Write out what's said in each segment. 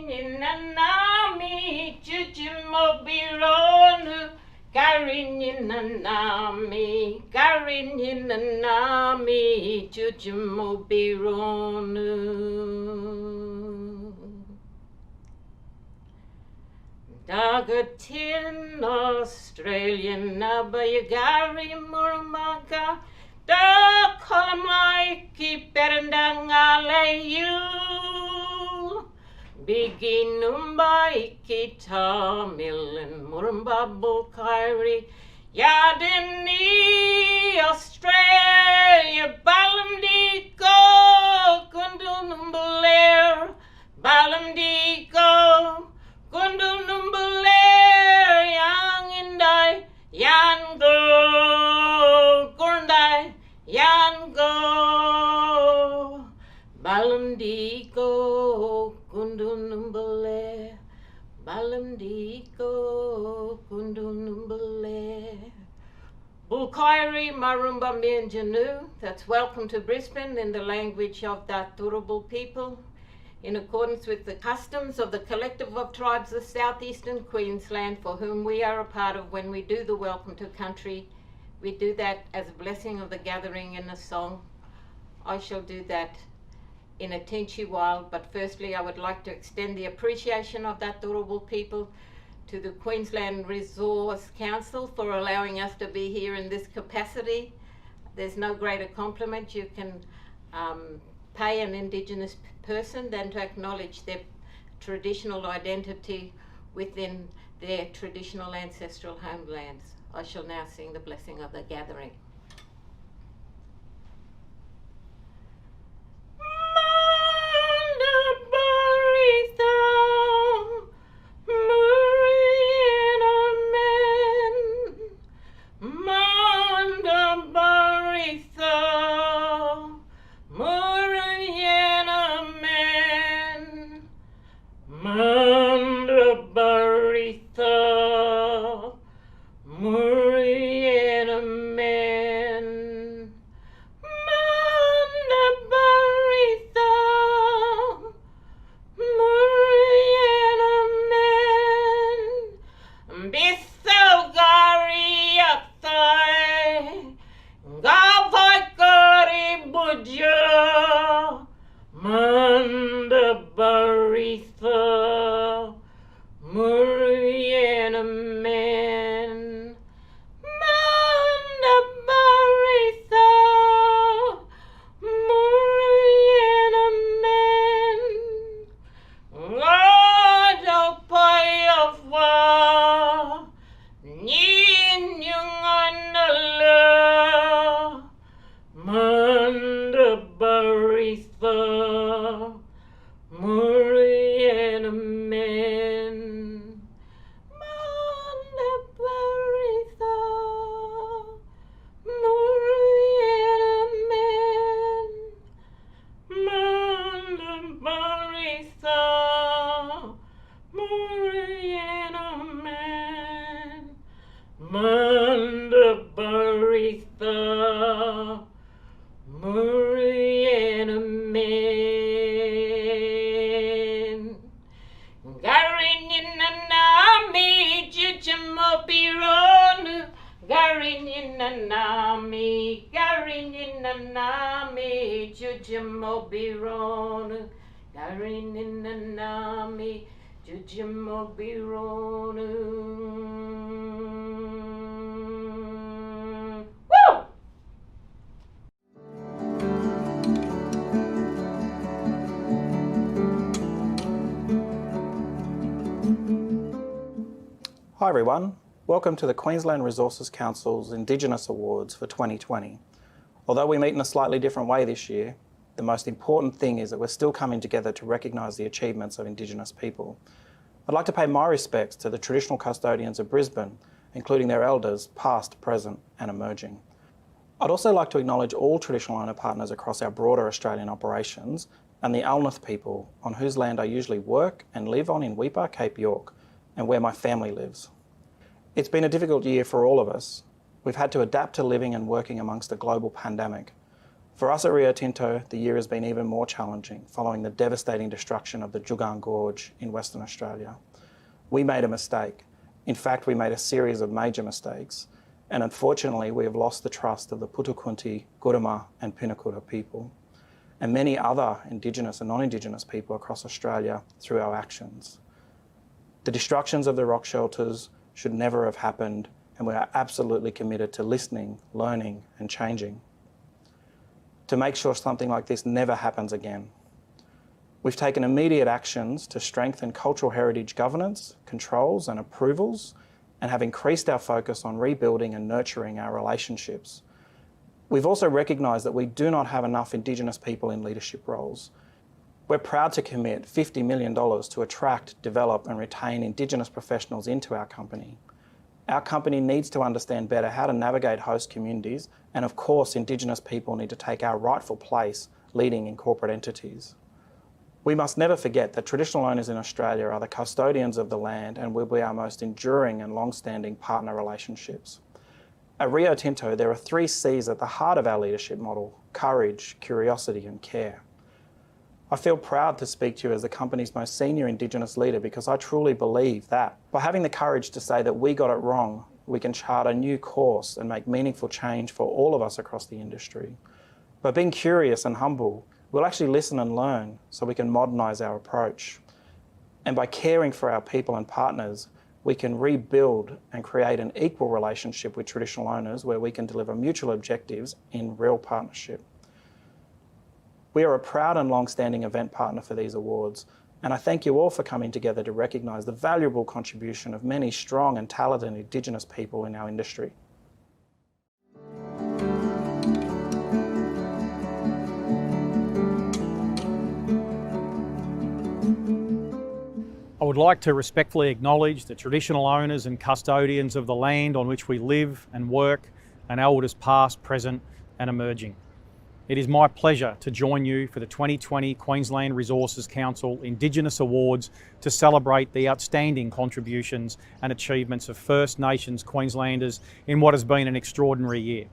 Karinyanami Jujimobironu Karinyanami Jujimobironu Dagatin Australian Nabayagari Murmaga Da Kolamaiki Perandangalayu Biginumba Ikita Millen Murumba Bulkairi Yadini Australia Balamdiko Gundunumbaler Balamdiko Gundunumbaler Yang Indai Yango Gundai Yango Balamdiko Kundunumbale, Balamdiko, Kundunumbale. Bulkairi Marumba Minjanu, that's welcome to Brisbane in the language of the Turrbal people, in accordance with the customs of the collective of tribes of southeastern Queensland, for whom we are a part of. When we do the welcome to country, we do that as a blessing of the gathering in a song. I shall do that in a Tenchi while, but firstly I would like to extend the appreciation of that Turrbal people to the Queensland Resources Council for allowing us to be here in this capacity. There's no greater compliment you can pay an Indigenous person than to acknowledge their traditional identity within their traditional ancestral homelands. I shall now sing the blessing of the gathering. Mandabaritha, Muriena men. Mandabaritha, Muriena men. Bisalgariathai, Gavaikari Buja, Mandabaritha, Muriena men. Mandabaritha, Muriena men. Ladopayava, Ninyunganala, Mandabaritha, Muriena men. Mandabaritha, Muriena men. Mandabaritha, Muriena men. Mandabaritha, Muriena men. Garinyanami, Jujamobironu, Garinyanami, Garinyanami, Jujamobironu, Garinyanami, Jujamobironu. Woo! Hi everyone, welcome to the Queensland Resources Council's Indigenous Awards for 2020. Although we meet in a slightly different way this year, the most important thing is that we're still coming together to recognise the achievements of Indigenous people. I'd like to pay my respects to the traditional custodians of Brisbane, including their elders, past, present and emerging. I'd also like to acknowledge all traditional owner partners across our broader Australian operations and the Alnith people on whose land I usually work and live on in Weipa, Cape York, and where my family lives. It's been a difficult year for all of us. We've had to adapt to living and working amongst a global pandemic. For us at Rio Tinto, the year has been even more challenging following the devastating destruction of the Juukan Gorge in Western Australia. We made a mistake. In fact, we made a series of major mistakes, and unfortunately we have lost the trust of the Putukunti, Guruma and Pinakura people, and many other Indigenous and non-Indigenous people across Australia through our actions. The destructions of the rock shelters should never have happened, and we are absolutely committed to listening, learning and changing to make sure something like this never happens again. We've taken immediate actions to strengthen cultural heritage governance, controls and approvals, and have increased our focus on rebuilding and nurturing our relationships. We've also recognised that we do not have enough Indigenous people in leadership roles. We're proud to commit $50 million to attract, develop and retain Indigenous professionals into our company. Our company needs to understand better how to navigate host communities, and of course Indigenous people need to take our rightful place leading in corporate entities. We must never forget that traditional owners in Australia are the custodians of the land and will be our most enduring and long-standing partner relationships. At Rio Tinto, there are 3 C's at the heart of our leadership model: courage, curiosity and care. I feel proud to speak to you as the company's most senior Indigenous leader because I truly believe that by having the courage to say that we got it wrong, we can chart a new course and make meaningful change for all of us across the industry. By being curious and humble, we'll actually listen and learn so we can modernise our approach. And by caring for our people and partners, we can rebuild and create an equal relationship with traditional owners where we can deliver mutual objectives in real partnership. We are a proud and long-standing event partner for these awards, and I thank you all for coming together to recognise the valuable contribution of many strong and talented Indigenous people in our industry. I would like to respectfully acknowledge the traditional owners and custodians of the land on which we live and work, and elders past, present and emerging. It is my pleasure to join you for the 2020 Queensland Resources Council Indigenous Awards to celebrate the outstanding contributions and achievements of First Nations Queenslanders in what has been an extraordinary year.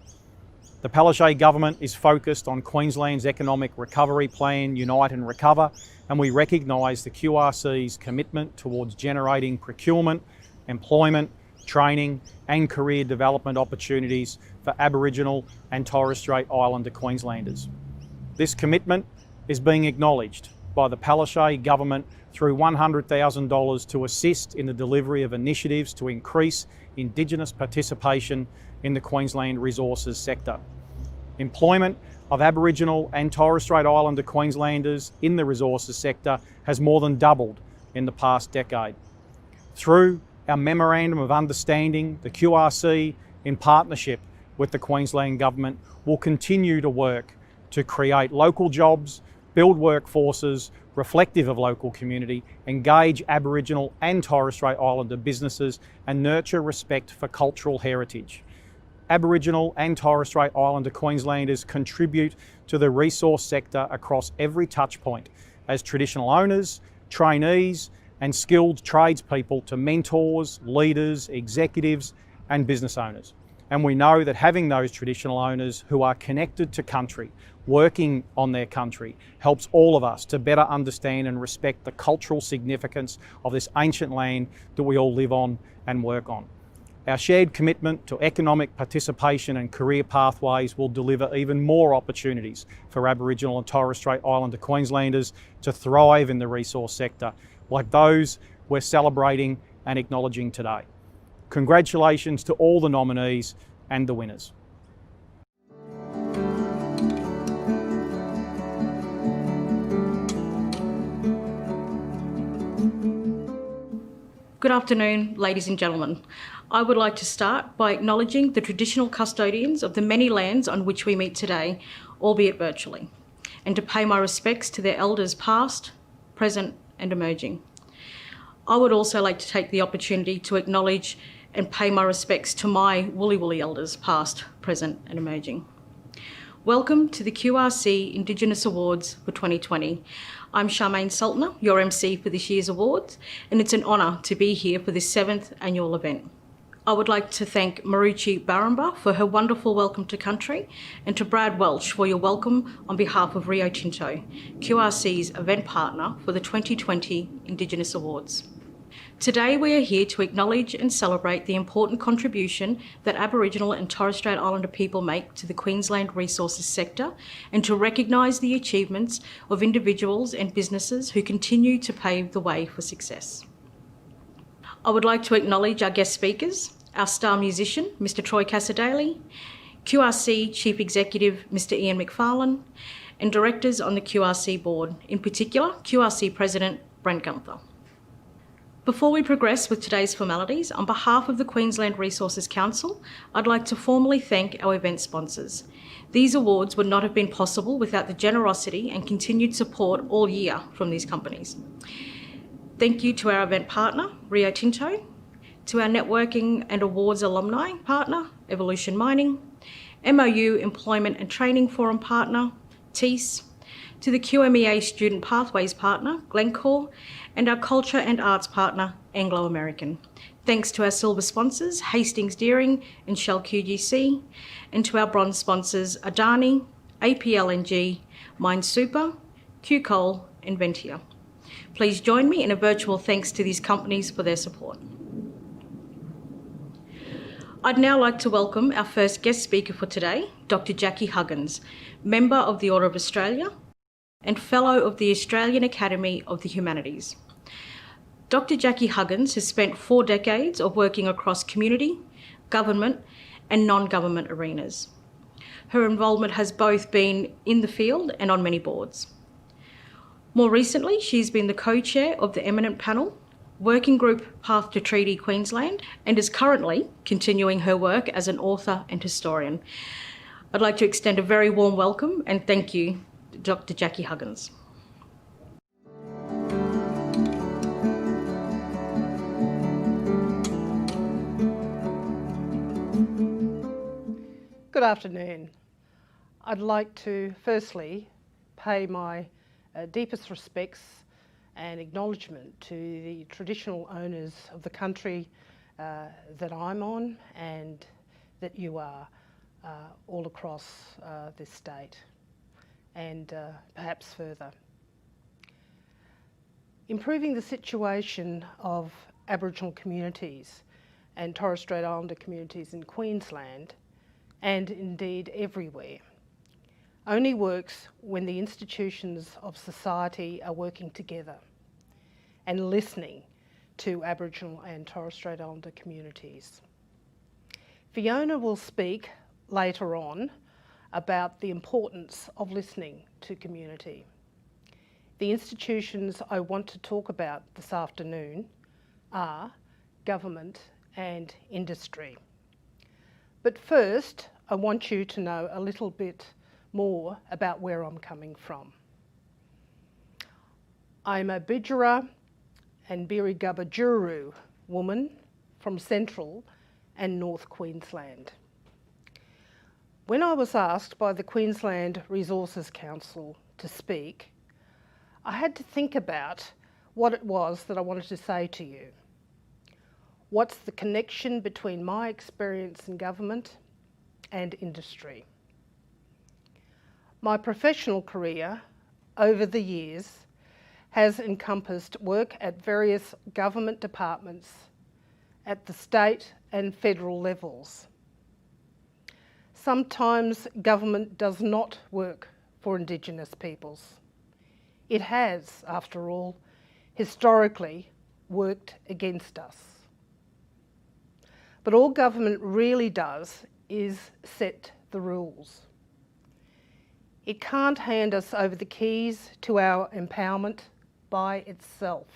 The Palaszczuk government is focused on Queensland's economic recovery plan, Unite and Recover, and we recognise the QRC's commitment towards generating procurement, employment, training and career development opportunities for Aboriginal and Torres Strait Islander Queenslanders. This commitment is being acknowledged by the Palaszczuk government through $100,000 to assist in the delivery of initiatives to increase Indigenous participation in the Queensland resources sector. Employment of Aboriginal and Torres Strait Islander Queenslanders in the resources sector has more than doubled in the past decade. Through our Memorandum of Understanding, the QRC, in partnership with the Queensland Government, will continue to work to create local jobs, build workforces reflective of local community, engage Aboriginal and Torres Strait Islander businesses, and nurture respect for cultural heritage. Aboriginal and Torres Strait Islander Queenslanders contribute to the resource sector across every touch point as traditional owners, trainees, and skilled tradespeople to mentors, leaders, executives and business owners. And we know that having those traditional owners who are connected to country, working on their country, helps all of us to better understand and respect the cultural significance of this ancient land that we all live on and work on. Our shared commitment to economic participation and career pathways will deliver even more opportunities for Aboriginal and Torres Strait Islander Queenslanders to thrive in the resource sector, like those we're celebrating and acknowledging today. Congratulations to all the nominees and the winners. Good afternoon, ladies and gentlemen. I would like to start by acknowledging the traditional custodians of the many lands on which we meet today, albeit virtually, and to pay my respects to their elders past, present and emerging. I would also like to take the opportunity to acknowledge and pay my respects to my Woolly elders past, present and emerging. Welcome to the QRC Indigenous Awards for 2020. I'm Charmaine Saltner, your MC for this year's awards, and it's an honour to be here for this 7th annual event. I would like to thank Maruchi Baramba for her wonderful welcome to country, and to Brad Welch for your welcome on behalf of Rio Tinto, QRC's event partner for the 2020 Indigenous Awards. Today we are here to acknowledge and celebrate the important contribution that Aboriginal and Torres Strait Islander people make to the Queensland resources sector, and to recognise the achievements of individuals and businesses who continue to pave the way for success. I would like to acknowledge our guest speakers, our star musician, Mr. Troy Cassadaly, QRC Chief Executive, Mr. Ian McFarlane, and directors on the QRC board, in particular, QRC President Brent Gunther. Before we progress with today's formalities, on behalf of the Queensland Resources Council, I'd like to formally thank our event sponsors. These awards would not have been possible without the generosity and continued support all year from these companies. Thank you to our event partner, Rio Tinto, to our networking and awards alumni partner, Evolution Mining, MOU Employment and Training Forum partner, TEAS, to the QMEA Student Pathways partner, Glencore, and our culture and arts partner, Anglo American. Thanks to our silver sponsors, Hastings Deering and Shell QGC, and to our bronze sponsors, Adani, APLNG, Mine Super, Q-Coal, and Ventia. Please join me in a virtual thanks to these companies for their support. I'd now like to welcome our first guest speaker for today, Dr. Jackie Huggins, Member of the Order of Australia and Fellow of the Australian Academy of the Humanities. Dr. Jackie Huggins has spent 4 decades of working across community, government and non-government arenas. Her involvement has both been in the field and on many boards. More recently, she's been the co-chair of the Eminent Panel, Working Group Path to Treaty Queensland, and is currently continuing her work as an author and historian. I'd like to extend a very warm welcome and thank you, Dr. Jackie Huggins. Good afternoon. I'd like to firstly pay my deepest respects and acknowledgement to the traditional owners of the country that I'm on and that you are all across this state and perhaps further. Improving the situation of Aboriginal communities and Torres Strait Islander communities in Queensland, and indeed everywhere, only works when the institutions of society are working together and listening to Aboriginal and Torres Strait Islander communities. Fiona will speak later on about the importance of listening to community. The institutions I want to talk about this afternoon are government and industry. But first, I want you to know a little bit more about where I'm coming from. I'm a Bidjara and Birigubba woman from Central and North Queensland. When I was asked by the Queensland Resources Council to speak, I had to think about what it was that I wanted to say to you. What's the connection between my experience in government and industry? My professional career over the years has encompassed work at various government departments at the state and federal levels. Sometimes government does not work for Indigenous peoples. It has, after all, historically worked against us. But all government really does is set the rules. It can't hand us over the keys to our empowerment by itself.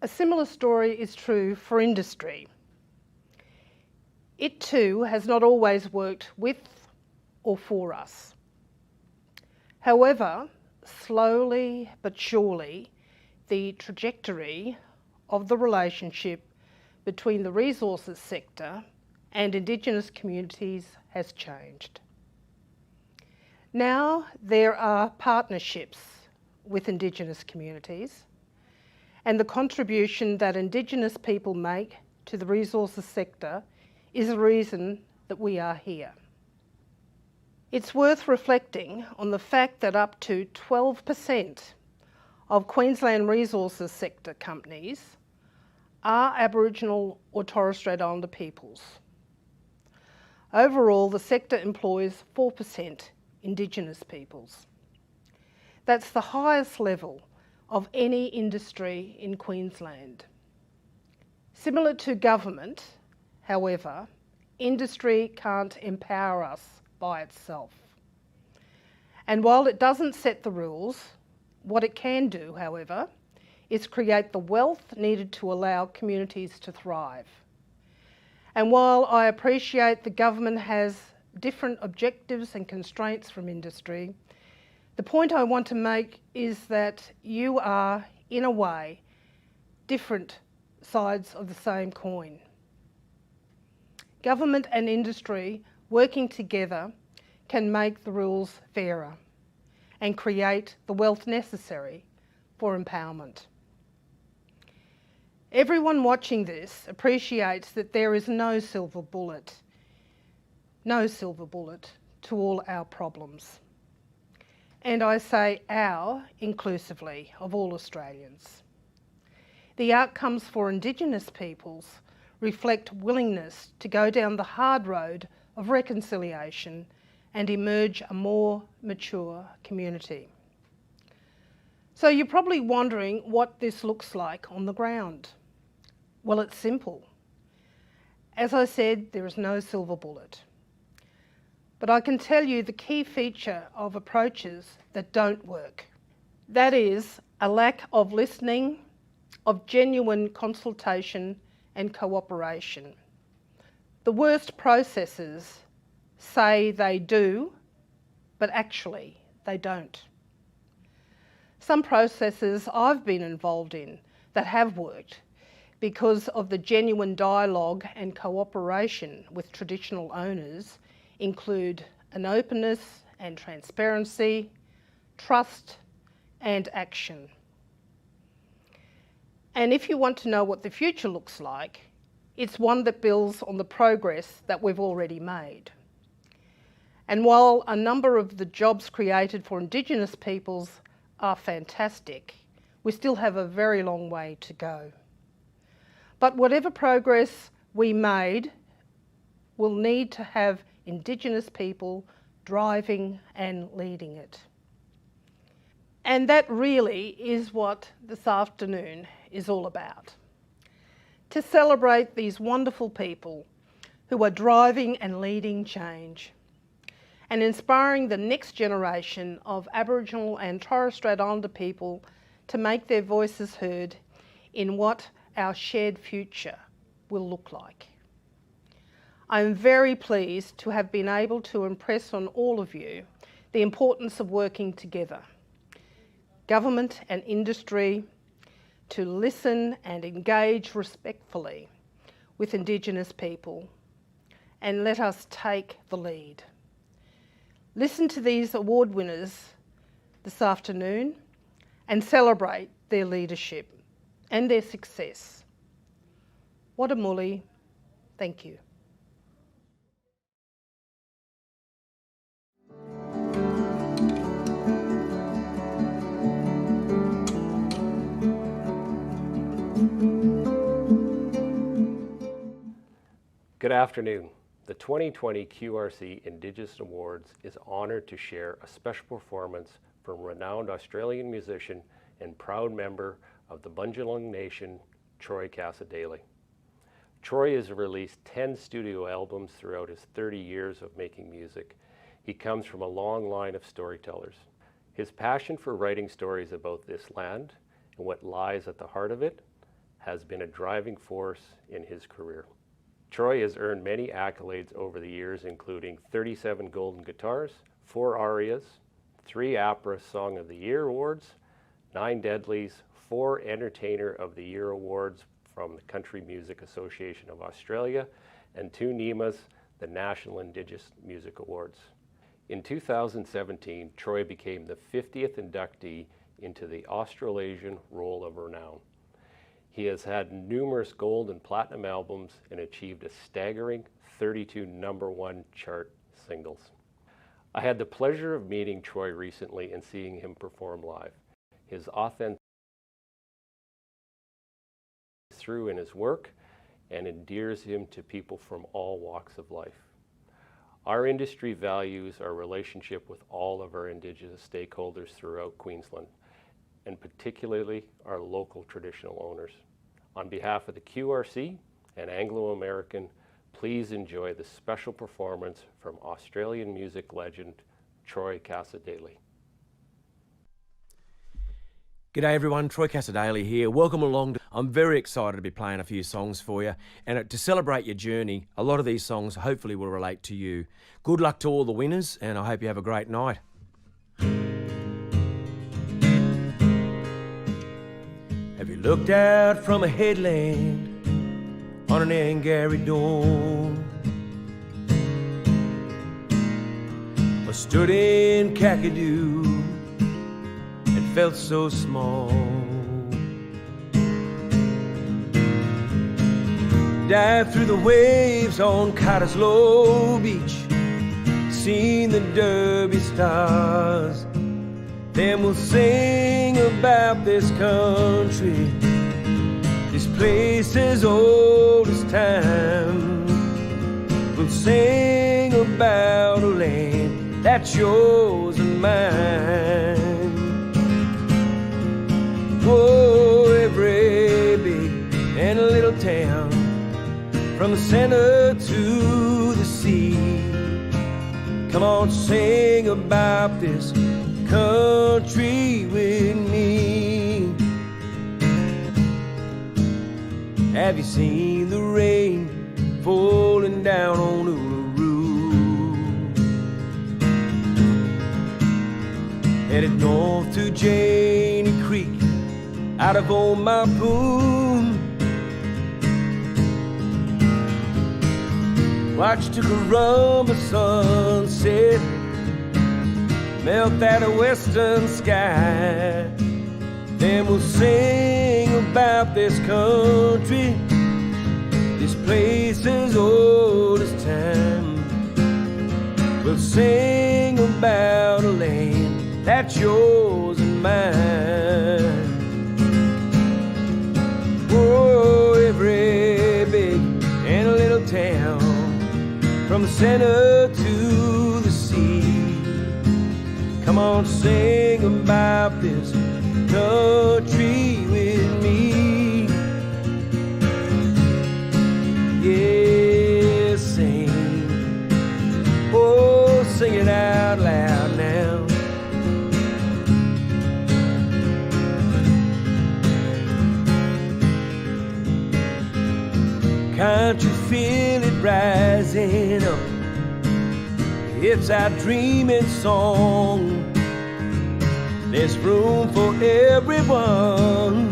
A similar story is true for industry. It too has not always worked with or for us. However, slowly but surely, the trajectory of the relationship between the resources sector and Indigenous communities has changed. Now there are partnerships with Indigenous communities, and the contribution that Indigenous people make to the resources sector is the reason that we are here. It's worth reflecting on the fact that up to 12% of Queensland resources sector companies are Aboriginal or Torres Strait Islander peoples. Overall, the sector employs 4% Indigenous peoples. That's the highest level of any industry in Queensland. Similar to government, however, industry can't empower us by itself. And while it doesn't set the rules, what it can do, however, is create the wealth needed to allow communities to thrive. And while I appreciate the government has different objectives and constraints from industry, the point I want to make is that you are, in a way, different sides of the same coin. Government and industry working together can make the rules fairer and create the wealth necessary for empowerment. Everyone watching this appreciates that there is no silver bullet to all our problems. And I say our inclusively of all Australians. The outcomes for Indigenous peoples reflect willingness to go down the hard road of reconciliation and emerge a more mature community. So you're probably wondering what this looks like on the ground. Well, it's simple. As I said, there is no silver bullet. But I can tell you the key feature of approaches that don't work. That is a lack of listening, of genuine consultation and cooperation. The worst processes say they do, but actually they don't. Some processes I've been involved in that have worked because of the genuine dialogue and cooperation with traditional owners include and openness and transparency, trust and action. And if you want to know what the future looks like, it's one that builds on the progress that we've already made. And while a number of the jobs created for Indigenous peoples are fantastic, we still have a very long way to go. But whatever progress we made will need to have Indigenous people driving and leading it. And that really is what this afternoon is all about. To celebrate these wonderful people who are driving and leading change and inspiring the next generation of Aboriginal and Torres Strait Islander people to make their voices heard in what our shared future will look like. I'm very pleased to have been able to impress on all of you the importance of working together, government and industry, to listen and engage respectfully with Indigenous people, and let us take the lead. Listen to these award winners this afternoon and celebrate their leadership and their success. Wadamuli, thank you. Good afternoon. The 2020 QRC Indigenous Awards is honoured to share a special performance from renowned Australian musician and proud member of the Bundjalung Nation, Troy Casadei. Troy has released 10 studio albums throughout his 30 years of making music. He comes from a long line of storytellers. His passion for writing stories about this land and what lies at the heart of it has been a driving force in his career. Troy has earned many accolades over the years, including 37 Golden Guitars, 4 Arias, 3 APRA Song of the Year Awards, 9 Deadlies, 4 Entertainer of the Year Awards from the Country Music Association of Australia, and 2 NEMAs, the National Indigenous Music Awards. In 2017, Troy became the 50th inductee into the Australasian Roll of Renown. He has had numerous gold and platinum albums and achieved a staggering 32 #1 chart singles. I had the pleasure of meeting Troy recently and seeing him perform live. His authenticity through in his work and endears him to people from all walks of life. Our industry values our relationship with all of our Indigenous stakeholders throughout Queensland, and particularly our local traditional owners. On behalf of the QRC and Anglo-American, please enjoy the special performance from Australian music legend, Troy Casadei. G'day everyone, Troy Casadei here. Welcome along. I'm very excited to be playing a few songs for you, and to celebrate your journey, a lot of these songs hopefully will relate to you. Good luck to all the winners, and I hope you have a great night. Have you looked out from a headland on an Angary dawn, or stood in Kakadu and felt so small? Dive through the waves on Cottesloe Beach, seen the Derby stars. Then we'll sing about this country, this place as old as time. We'll sing about a land that's yours and mine. Oh, every big and little town, from the center to the sea. Come on, sing about this country with me. Have you seen the rain falling down on Uluru? Headed north to Janie Creek, out of Omapoon. Watch the Corumba sunset melt that western sky. Then we'll sing about this country, this place as old as time. We'll sing about a land that's yours and mine. Oh, every big and little town, from the center to the sea. Come on, sing about this country with me. Yeah, sing. Oh, sing it out loud now. Can't you feel it rising up? It's our dreaming song. There's room for everyone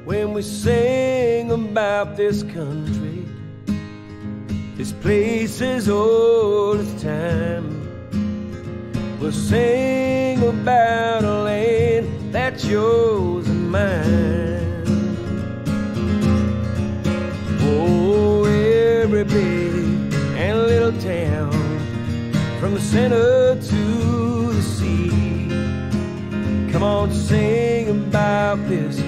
when we sing about this country, this place as old as time. We'll sing about a land that's yours and mine. Oh, every big and little town, from the center to the sea. Come on, sing about this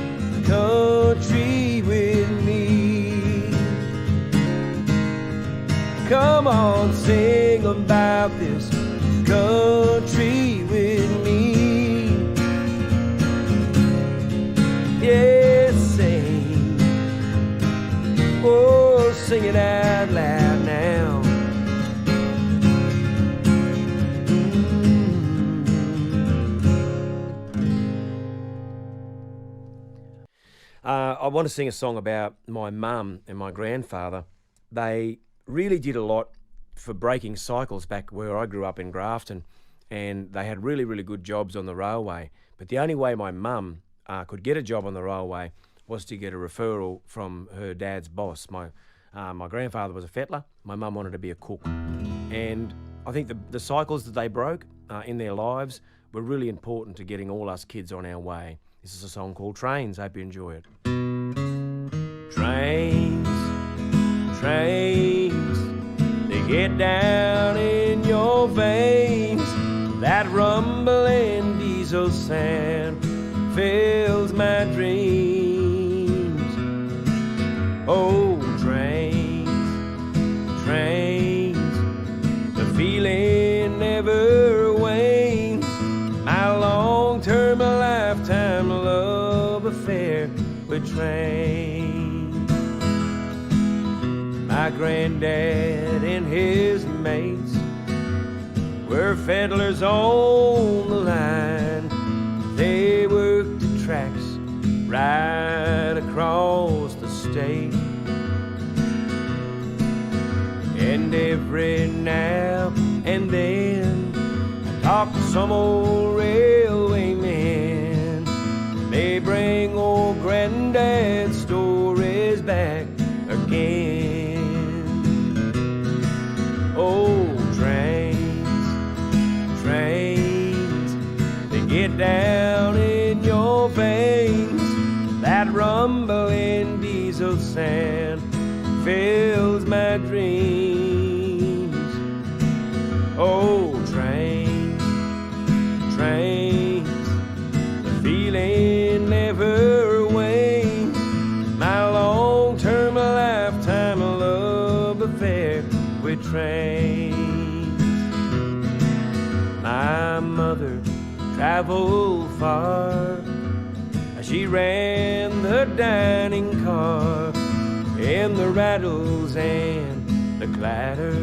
country with me. Come on, sing about this country with me. Yes, sing. Oh, sing it out loud now. I want to sing a song about my mum and my grandfather. They really did a lot for breaking cycles back where I grew up in Grafton, and they had really, really good jobs on the railway. But the only way my mum could get a job on the railway was to get a referral from her dad's boss. My grandfather was a fettler, my mum wanted to be a cook. And I think the cycles that they broke in their lives were really important to getting all us kids on our way. This is a song called Trains. Hope you enjoy it. Trains, trains, they get down in your veins. That rumbling diesel sound fills my dreams. Oh, trains, trains, the feeling never wanes. My long-term, lifetime love affair with trains. My granddad and his mates were fiddlers on the line. They worked the tracks right across the state. And every now and then I talk to some old railway men. They bring old granddad's stories back again. Oh, trains, trains, they get down in your veins. That rumbling diesel sound fills my dreams. Oh, trains, trains, the feeling never wanes. My long-term, lifetime love affair with trains. My mother traveled far. She ran the dining car, and the rattles and the clatter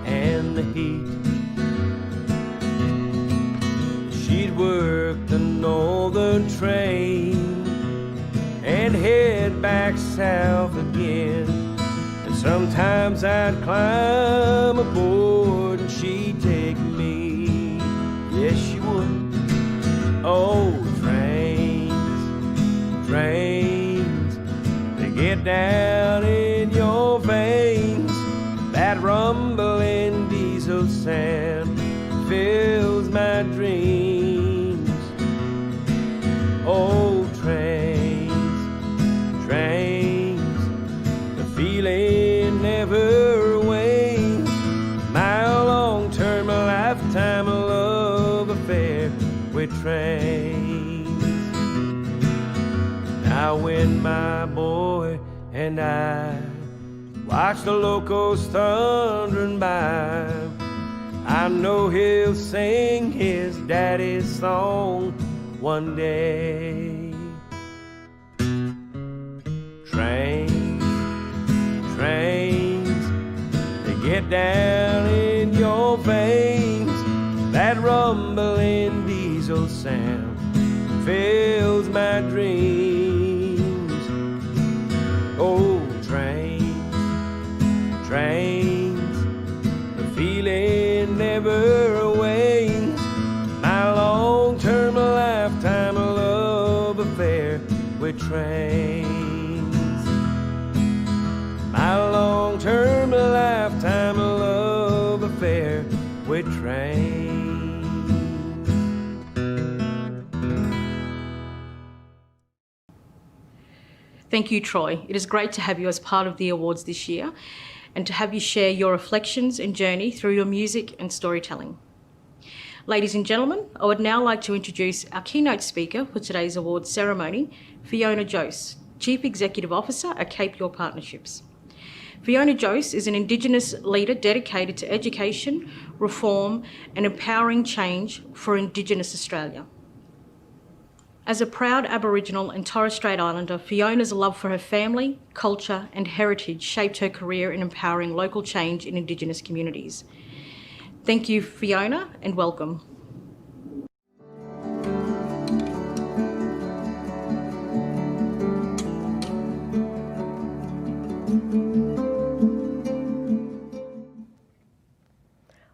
and the heat. She'd work the northern train and head back south again. And sometimes I'd climb aboard and she'd take me. Yes, she would. Oh, trains, trains, they get down in your veins. That That rumbling diesel sound fills my dreams. Old trains, the feeling never wanes. My long-term lifetime love affair with trains. Now when my boy and I watch the locals thundering by, I know he'll sing his daddy's song one day. Trains, they get down in your veins. That rumbling diesel sound fills my dreams. Oh, trains, the feeling never wanes. My long-term lifetime love affair with trains. My long-term lifetime love affair with trains. Thank you, Troy. It is great to have you as part of the awards this year and to have you share your reflections and journey through your music and storytelling. Ladies and gentlemen, I would now like to introduce our keynote speaker for today's awards ceremony, Fiona Jose, Chief Executive Officer at Cape York Partnerships. Fiona Jose is an Indigenous leader dedicated to education, reform and empowering change for Indigenous Australia. As a proud Aboriginal and Torres Strait Islander, Fiona's love for her family, culture and heritage shaped her career in empowering local change in Indigenous communities. Thank you, Fiona, and welcome.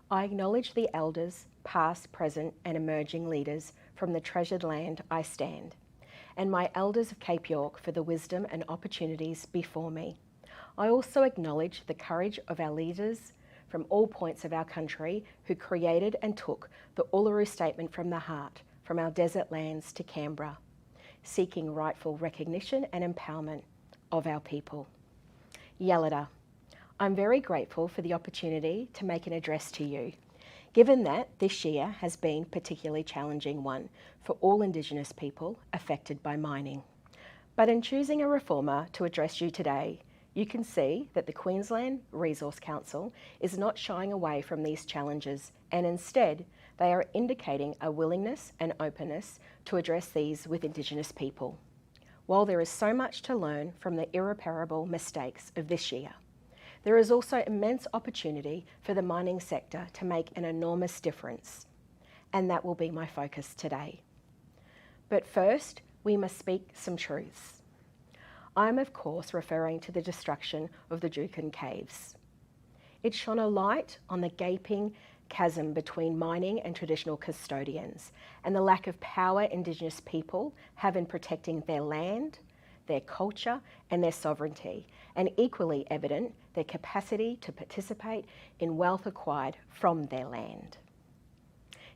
I acknowledge the elders, past, present and emerging leaders from the treasured land I stand, and my elders of Cape York for the wisdom and opportunities before me. I also acknowledge the courage of our leaders from all points of our country who created and took the Uluru Statement from the heart, from our desert lands to Canberra, seeking rightful recognition and empowerment of our people. Yalada. I'm very grateful for the opportunity to make an address to you, given that this year has been a particularly challenging one for all Indigenous people affected by mining. But in choosing a reformer to address you today, you can see that the Queensland Resources Council is not shying away from these challenges, and instead they are indicating a willingness and openness to address these with Indigenous people. While there is so much to learn from the irreparable mistakes of this year, there is also immense opportunity for the mining sector to make an enormous difference, and that will be my focus today. But first, we must speak some truths. I'm of course referring to the destruction of the Juukan Caves. It shone a light on the gaping chasm between mining and traditional custodians and the lack of power Indigenous people have in protecting their land, their culture and their sovereignty, and equally evident, their capacity to participate in wealth acquired from their land.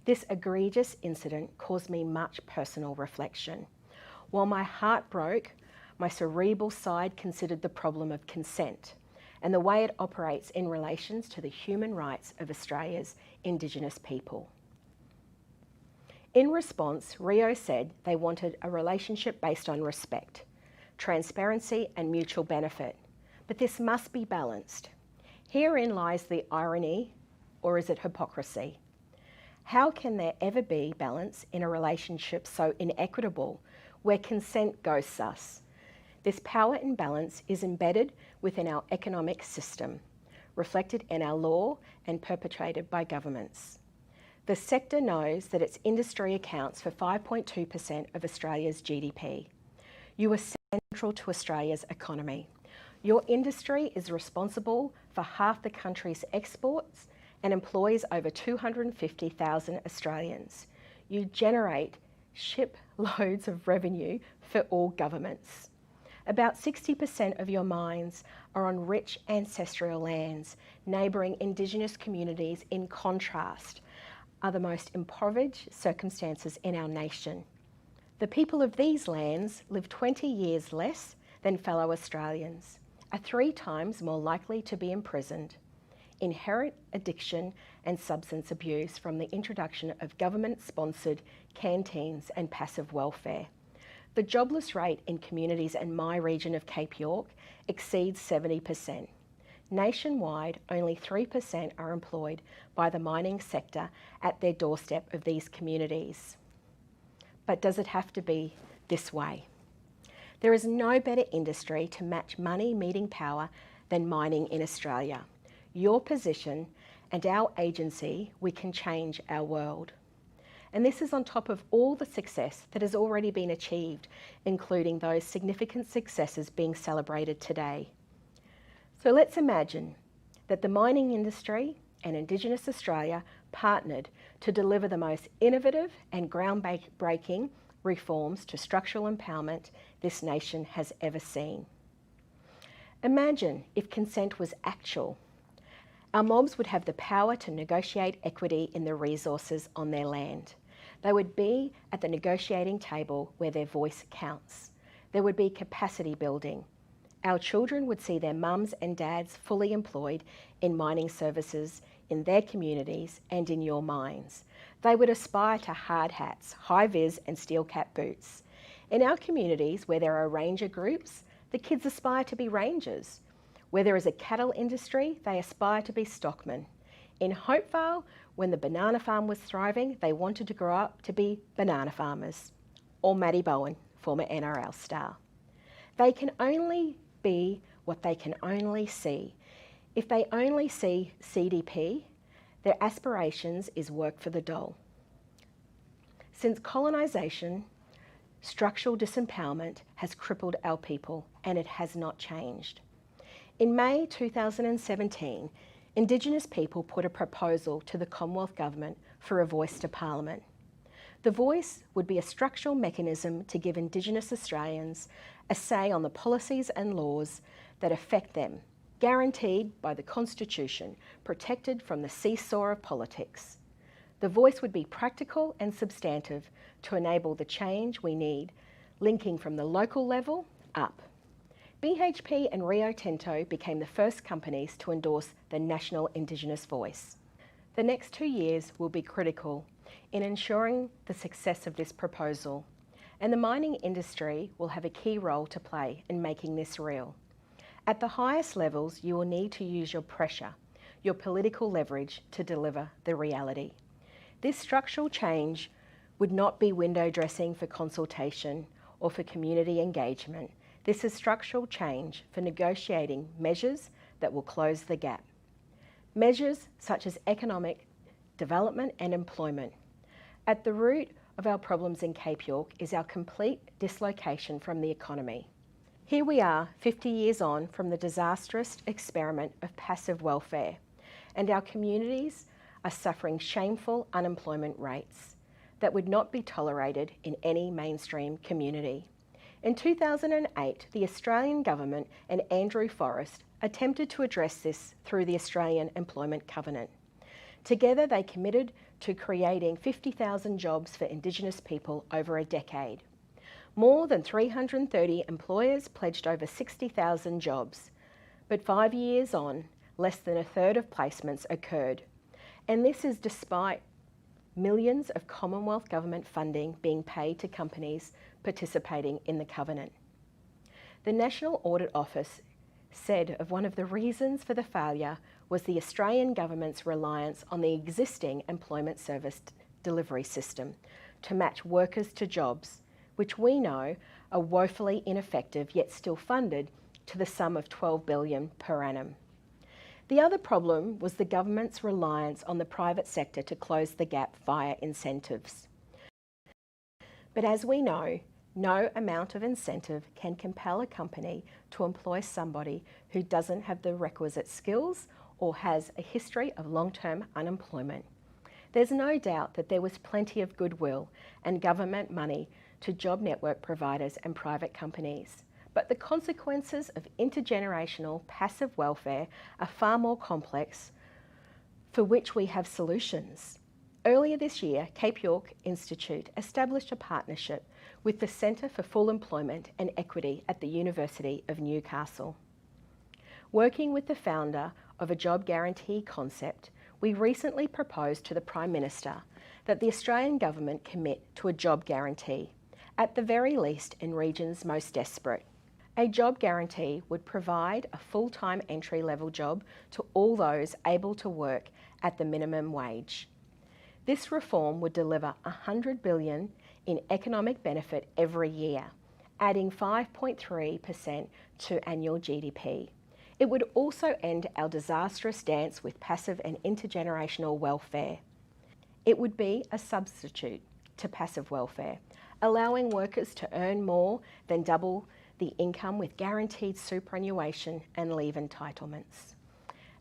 This egregious incident caused me much personal reflection. While my heart broke, my cerebral side considered the problem of consent and the way it operates in relations to the human rights of Australia's Indigenous people. In response, Rio said they wanted a relationship based on respect, transparency and mutual benefit, but this must be balanced. Herein lies the irony, or is it hypocrisy? How can there ever be balance in a relationship so inequitable where consent goes sus? This power imbalance is embedded within our economic system, reflected in our law and perpetrated by governments. The sector knows that its industry accounts for 5.2% of Australia's GDP. You are central to Australia's economy. Your industry is responsible for half the country's exports and employs over 250,000 Australians. You generate shiploads of revenue for all governments. About 60% of your mines are on rich ancestral lands. Neighbouring Indigenous communities, in contrast, are the most impoverished circumstances in our nation. The people of these lands live 20 years less than fellow Australians, are 3 times more likely to be imprisoned, inherit addiction and substance abuse from the introduction of government-sponsored canteens and passive welfare. The jobless rate in communities in my region of Cape York exceeds 70%. Nationwide, only 3% are employed by the mining sector at their doorstep of these communities. But does it have to be this way? There is no better industry to match money meeting power than mining in Australia. Your position and our agency, we can change our world. And this is on top of all the success that has already been achieved, including those significant successes being celebrated today. So let's imagine that the mining industry and Indigenous Australia partnered to deliver the most innovative and groundbreaking reforms to structural empowerment this nation has ever seen. Imagine if consent was actual. Our mobs would have the power to negotiate equity in the resources on their land. They would be at the negotiating table where their voice counts. There would be capacity building. Our children would see their mums and dads fully employed in mining services in their communities and in your mines. They would aspire to hard hats, high-vis and steel-cap boots. In our communities where there are ranger groups, the kids aspire to be rangers. Where there is a cattle industry, they aspire to be stockmen. In Hopevale, when the banana farm was thriving, they wanted to grow up to be banana farmers. Or Maddie Bowen, former NRL star. They can only be what they can only see. If they only see CDP, their aspirations is work for the dole. Since colonisation, structural disempowerment has crippled our people, and it has not changed. In May 2017, Indigenous people put a proposal to the Commonwealth Government for a voice to Parliament. The voice would be a structural mechanism to give Indigenous Australians a say on the policies and laws that affect them, guaranteed by the Constitution, protected from the seesaw of politics. The voice would be practical and substantive to enable the change we need, linking from the local level up. BHP and Rio Tinto became the first companies to endorse the National Indigenous Voice. The next 2 years will be critical in ensuring the success of this proposal, and the mining industry will have a key role to play in making this real. At the highest levels, you will need to use your pressure, your political leverage to deliver the reality. This structural change would not be window dressing for consultation or for community engagement. This is structural change for negotiating measures that will close the gap. Measures such as economic development and employment. At the root of our problems in Cape York is our complete dislocation from the economy. Here we are 50 years on from the disastrous experiment of passive welfare, and our communities are suffering shameful unemployment rates that would not be tolerated in any mainstream community. In 2008, the Australian Government and Andrew Forrest attempted to address this through the Australian Employment Covenant. Together, they committed to creating 50,000 jobs for Indigenous people over a decade. More than 330 employers pledged over 60,000 jobs, but 5 years on, less than a third of placements occurred. And this is despite millions of Commonwealth Government funding being paid to companies participating in the Covenant. The National Audit Office said of one of the reasons for the failure was the Australian Government's reliance on the existing employment service delivery system to match workers to jobs, which we know are woefully ineffective yet still funded to the sum of $12 billion per annum. The other problem was the government's reliance on the private sector to close the gap via incentives. But as we know, no amount of incentive can compel a company to employ somebody who doesn't have the requisite skills or has a history of long-term unemployment. There's no doubt that there was plenty of goodwill and government money to job network providers and private companies. but the consequences of intergenerational passive welfare are far more complex, for which we have solutions. Earlier this year, Cape York Institute established a partnership with the Centre for Full Employment and Equity at the University of Newcastle. Working with the founder of a job guarantee concept, we recently proposed to the Prime Minister that the Australian Government commit to a job guarantee, at the very least in regions most desperate. A job guarantee would provide a full-time entry-level job to all those able to work at the minimum wage. This reform would deliver $100 billion in economic benefit every year, adding 5.3% to annual GDP. It would also end our disastrous dance with passive and intergenerational welfare. It would be a substitute to passive welfare, allowing workers to earn more than double the income with guaranteed superannuation and leave entitlements.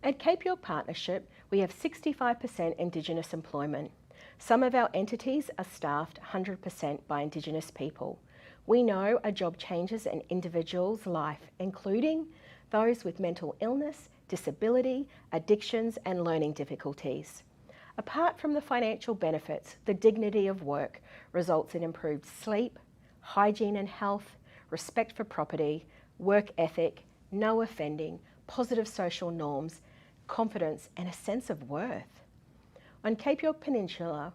At Cape York Partnership, we have 65% Indigenous employment. Some of our entities are staffed 100% by Indigenous people. We know a job changes an individual's life, including those with mental illness, disability, addictions and learning difficulties. Apart from the financial benefits, the dignity of work results in improved sleep, hygiene and health, respect for property, work ethic, no offending, positive social norms, confidence and a sense of worth. On Cape York Peninsula,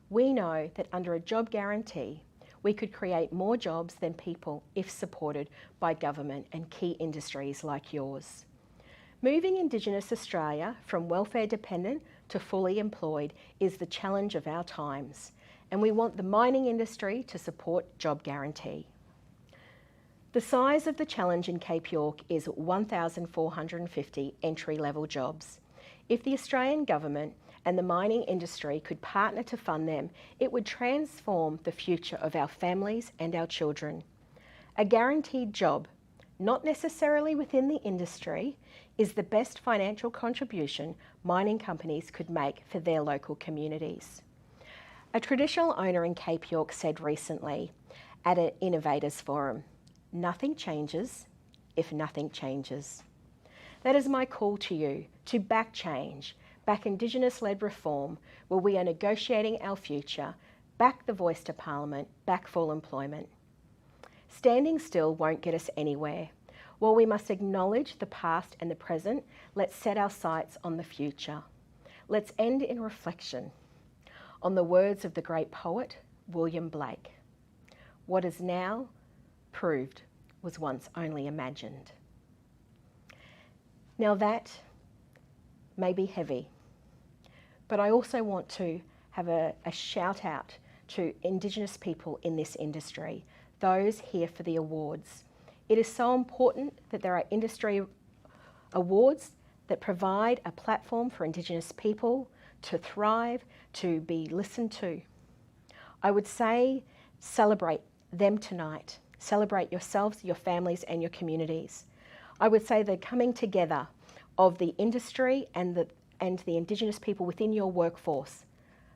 we know that under a job guarantee, we could create more jobs than people if supported by government and key industries like yours. Moving Indigenous Australia from welfare dependent to fully employed is the challenge of our times, and we want the mining industry to support job guarantee. The size of the challenge in Cape York is 1,450 entry-level jobs. If the Australian Government and the mining industry could partner to fund them, it would transform the future of our families and our children. A guaranteed job, not necessarily within the industry, is the best financial contribution mining companies could make for their local communities. A traditional owner in Cape York said recently at an Innovators Forum, "Nothing changes if nothing changes." That is my call to you, to back change, back Indigenous-led reform, where we are negotiating our future, back the voice to Parliament, back full employment. Standing still won't get us anywhere. While we must acknowledge the past and the present, let's set our sights on the future. Let's end in reflection on the words of the great poet, William Blake. What is now proved was once only imagined. Now that may be heavy, but I also want to have a shout out to Indigenous people in this industry, those here for the awards. It is so important that there are industry awards that provide a platform for Indigenous people to thrive, to be listened to. I would say celebrate them tonight. Celebrate yourselves, your families and your communities. I would say the coming together of the industry and the Indigenous people within your workforce.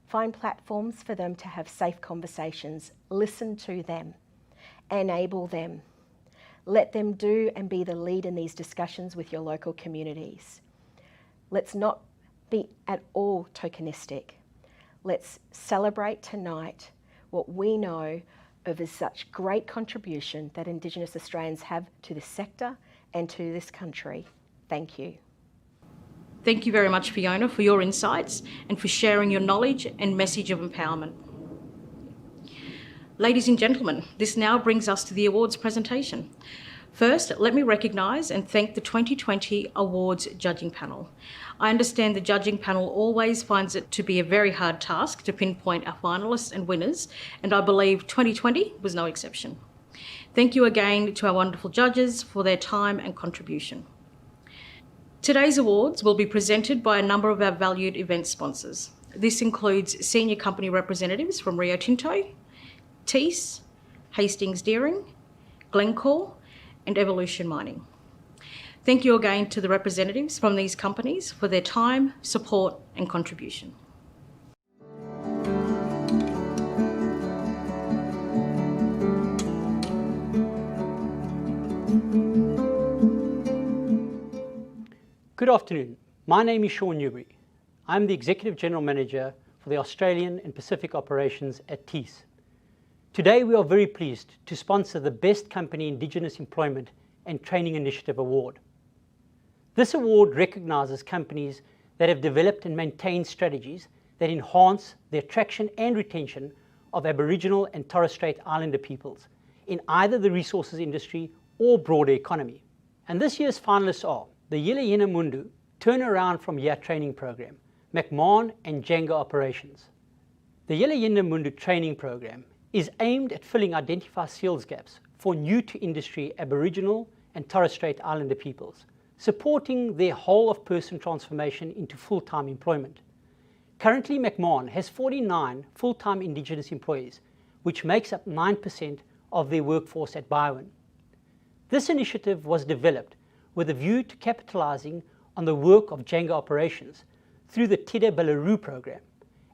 Find platforms for them to have safe conversations. Listen to them. Enable them. Let them do and be the lead in these discussions with your local communities. Let's not be at all tokenistic. Let's celebrate tonight what we know of as such great contribution that Indigenous Australians have to this sector and to this country. Thank you. Thank you very much, Fiona, for your insights and for sharing your knowledge and message of empowerment. Ladies and gentlemen, this now brings us to the awards presentation. First, let me recognise and thank the 2020 Awards Judging Panel. I understand the judging panel always finds it to be a very hard task to pinpoint our finalists and winners, and I believe 2020 was no exception. Thank you again to our wonderful judges for their time and contribution. Today's awards will be presented by a number of our valued event sponsors. This includes senior company representatives from Rio Tinto, Thiess, Hastings Deering, Glencore, and Evolution Mining. Thank you again to the representatives from these companies for their time, support, and contribution. Good afternoon. My name is Sean Newbury. I'm the Executive General Manager for the Australian and Pacific operations at TEAS. Today we are very pleased to sponsor the Best Company Indigenous Employment and Training Initiative Award. This award recognises companies that have developed and maintained strategies that enhance the attraction and retention of Aboriginal and Torres Strait Islander peoples in either the resources industry or broader economy. And this year's finalists are the Yila Mundu Turnaround from Year Training Program, McMahon and Jenga Operations. The Yila Mundu Training Program is aimed at filling identified skills gaps for new-to-industry Aboriginal and Torres Strait Islander peoples, supporting their whole-of-person transformation into full-time employment. Currently, McMahon has 49 full-time Indigenous employees, which makes up 9% of their workforce at Byron. This initiative was developed with a view to capitalising on the work of Jenga Operations through the Tida Balaroo program,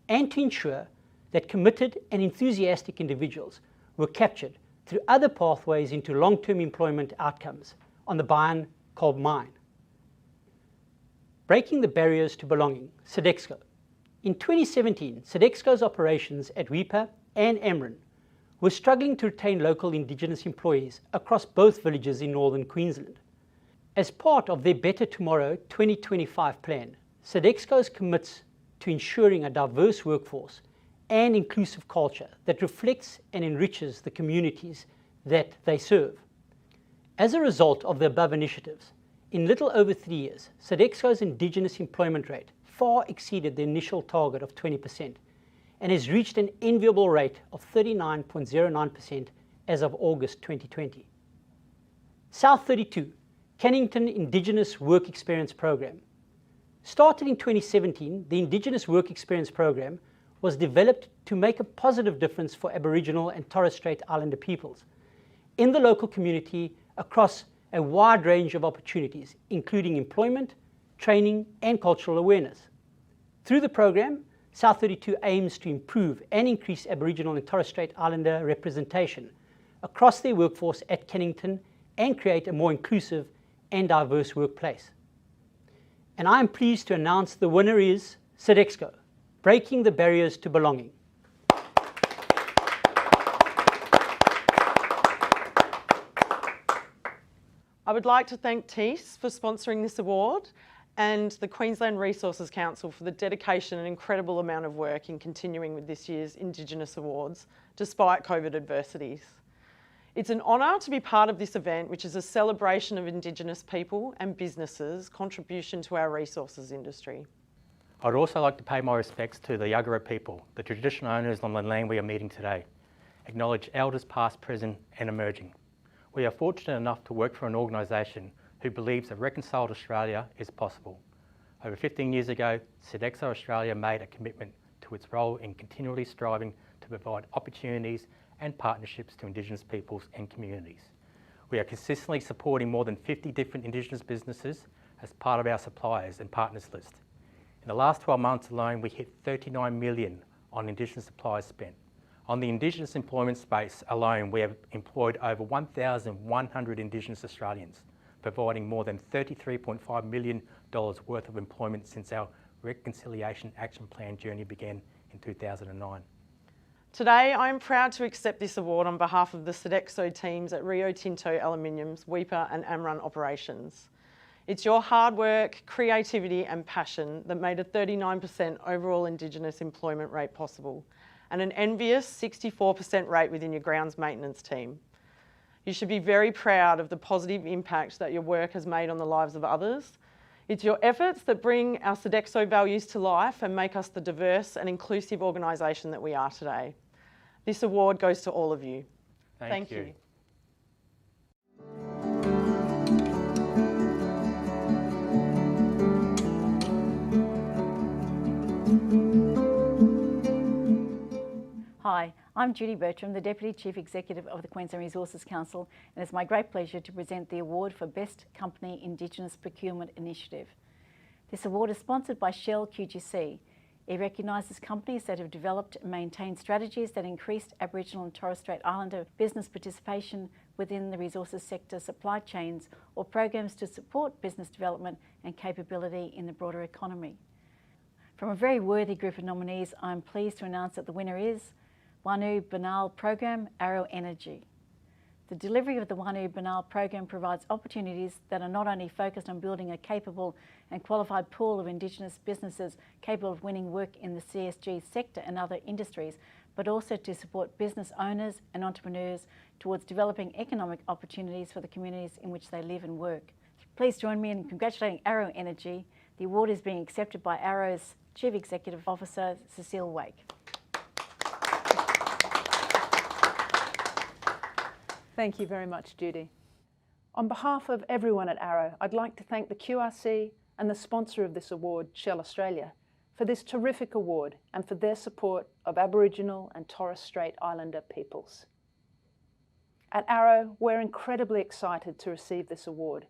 and to ensure that committed and enthusiastic individuals were captured through other pathways into long-term employment outcomes on the Byron coal mine. Breaking the barriers to belonging, Sodexo. In 2017, Sodexo's operations at Weipa and Amrun were struggling to retain local Indigenous employees across both villages in northern Queensland. As part of their Better Tomorrow 2025 plan, Sodexo commits to ensuring a diverse workforce and inclusive culture that reflects and enriches the communities that they serve. As a result of the above initiatives, in little over 3 years, Sodexo's Indigenous employment rate far exceeded the initial target of 20% and has reached an enviable rate of 39.09% as of August 2020. South 32, Cannington Indigenous Work Experience Program. Started in 2017, the Indigenous Work Experience Program was developed to make a positive difference for Aboriginal and Torres Strait Islander peoples in the local community across a wide range of opportunities, including employment, training, and cultural awareness. Through the program, South 32 aims to improve and increase Aboriginal and Torres Strait Islander representation across their workforce at Cannington and create a more inclusive and diverse workplace. And I am pleased to announce the winner is Sodexo, Breaking the Barriers to Belonging. I would like to thank TEAS for sponsoring this award and the Queensland Resources Council for the dedication and incredible amount of work in continuing with this year's Indigenous Awards, despite COVID adversities. It's an honour to be part of this event, which is a celebration of Indigenous people and businesses' contribution to our resources industry. I'd also like to pay my respects to the Yuggera people, the traditional owners on the land we are meeting today. Acknowledge elders past, present and emerging. We are fortunate enough to work for an organisation who believes a reconciled Australia is possible. Over 15 years ago, Sodexo Australia made a commitment to its role in continually striving to provide opportunities and partnerships to Indigenous peoples and communities. We are consistently supporting more than 50 different Indigenous businesses as part of our suppliers and partners list. In the last 12 months alone, we hit 39 million on Indigenous suppliers spent. On the Indigenous employment space alone, we have employed over 1,100 Indigenous Australians, providing more than $33.5 million worth of employment since our Reconciliation Action Plan journey began in 2009. Today, I am proud to accept this award on behalf of the Sodexo teams at Rio Tinto Aluminium's Weipa and Amrun operations. It's your hard work, creativity and passion that made a 39% overall Indigenous employment rate possible and an envious 64% rate within your grounds maintenance team. You should be very proud of the positive impact that your work has made on the lives of others. It's your efforts that bring our Sodexo values to life and make us the diverse and inclusive organisation that we are today. This award goes to all of you. Thank you. Hi, I'm Judy Bertram, the Deputy Chief Executive of the Queensland Resources Council, and it's my great pleasure to present the award for Best Company Indigenous Procurement Initiative. This award is sponsored by Shell QGC. It recognises companies that have developed and maintained strategies that increased Aboriginal and Torres Strait Islander business participation within the resources sector supply chains or programs to support business development and capability in the broader economy. From a very worthy group of nominees, I'm pleased to announce that the winner is Wanu Banal Program, Arrow Energy. The delivery of the Wanu Banal program provides opportunities that are not only focused on building a capable and qualified pool of Indigenous businesses capable of winning work in the CSG sector and other industries, but also to support business owners and entrepreneurs towards developing economic opportunities for the communities in which they live and work. Please join me in congratulating Arrow Energy. The award is being accepted by Arrow's Chief Executive Officer, Cecile Wake. Thank you very much, Judy. On behalf of everyone at Arrow, I'd like to thank the QRC and the sponsor of this award, Shell Australia, for this terrific award and for their support of Aboriginal and Torres Strait Islander peoples. At Arrow, we're incredibly excited to receive this award,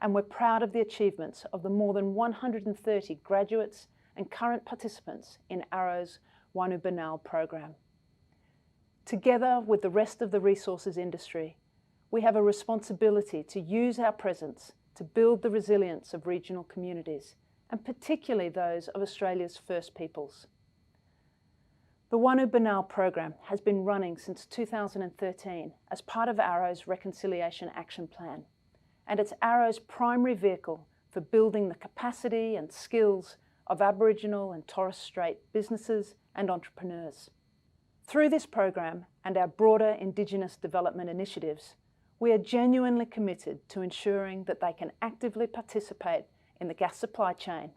and we're proud of the achievements of the more than 130 graduates and current participants in Arrow's Wanu Banal program. Together with the rest of the resources industry, we have a responsibility to use our presence to build the resilience of regional communities, and particularly those of Australia's First Peoples. The Wanu Banal program has been running since 2013 as part of Arrow's Reconciliation Action Plan, and it's Arrow's primary vehicle for building the capacity and skills of Aboriginal and Torres Strait businesses and entrepreneurs. Through this program and our broader Indigenous development initiatives, we are genuinely committed to ensuring that they can actively participate in the gas supply chain,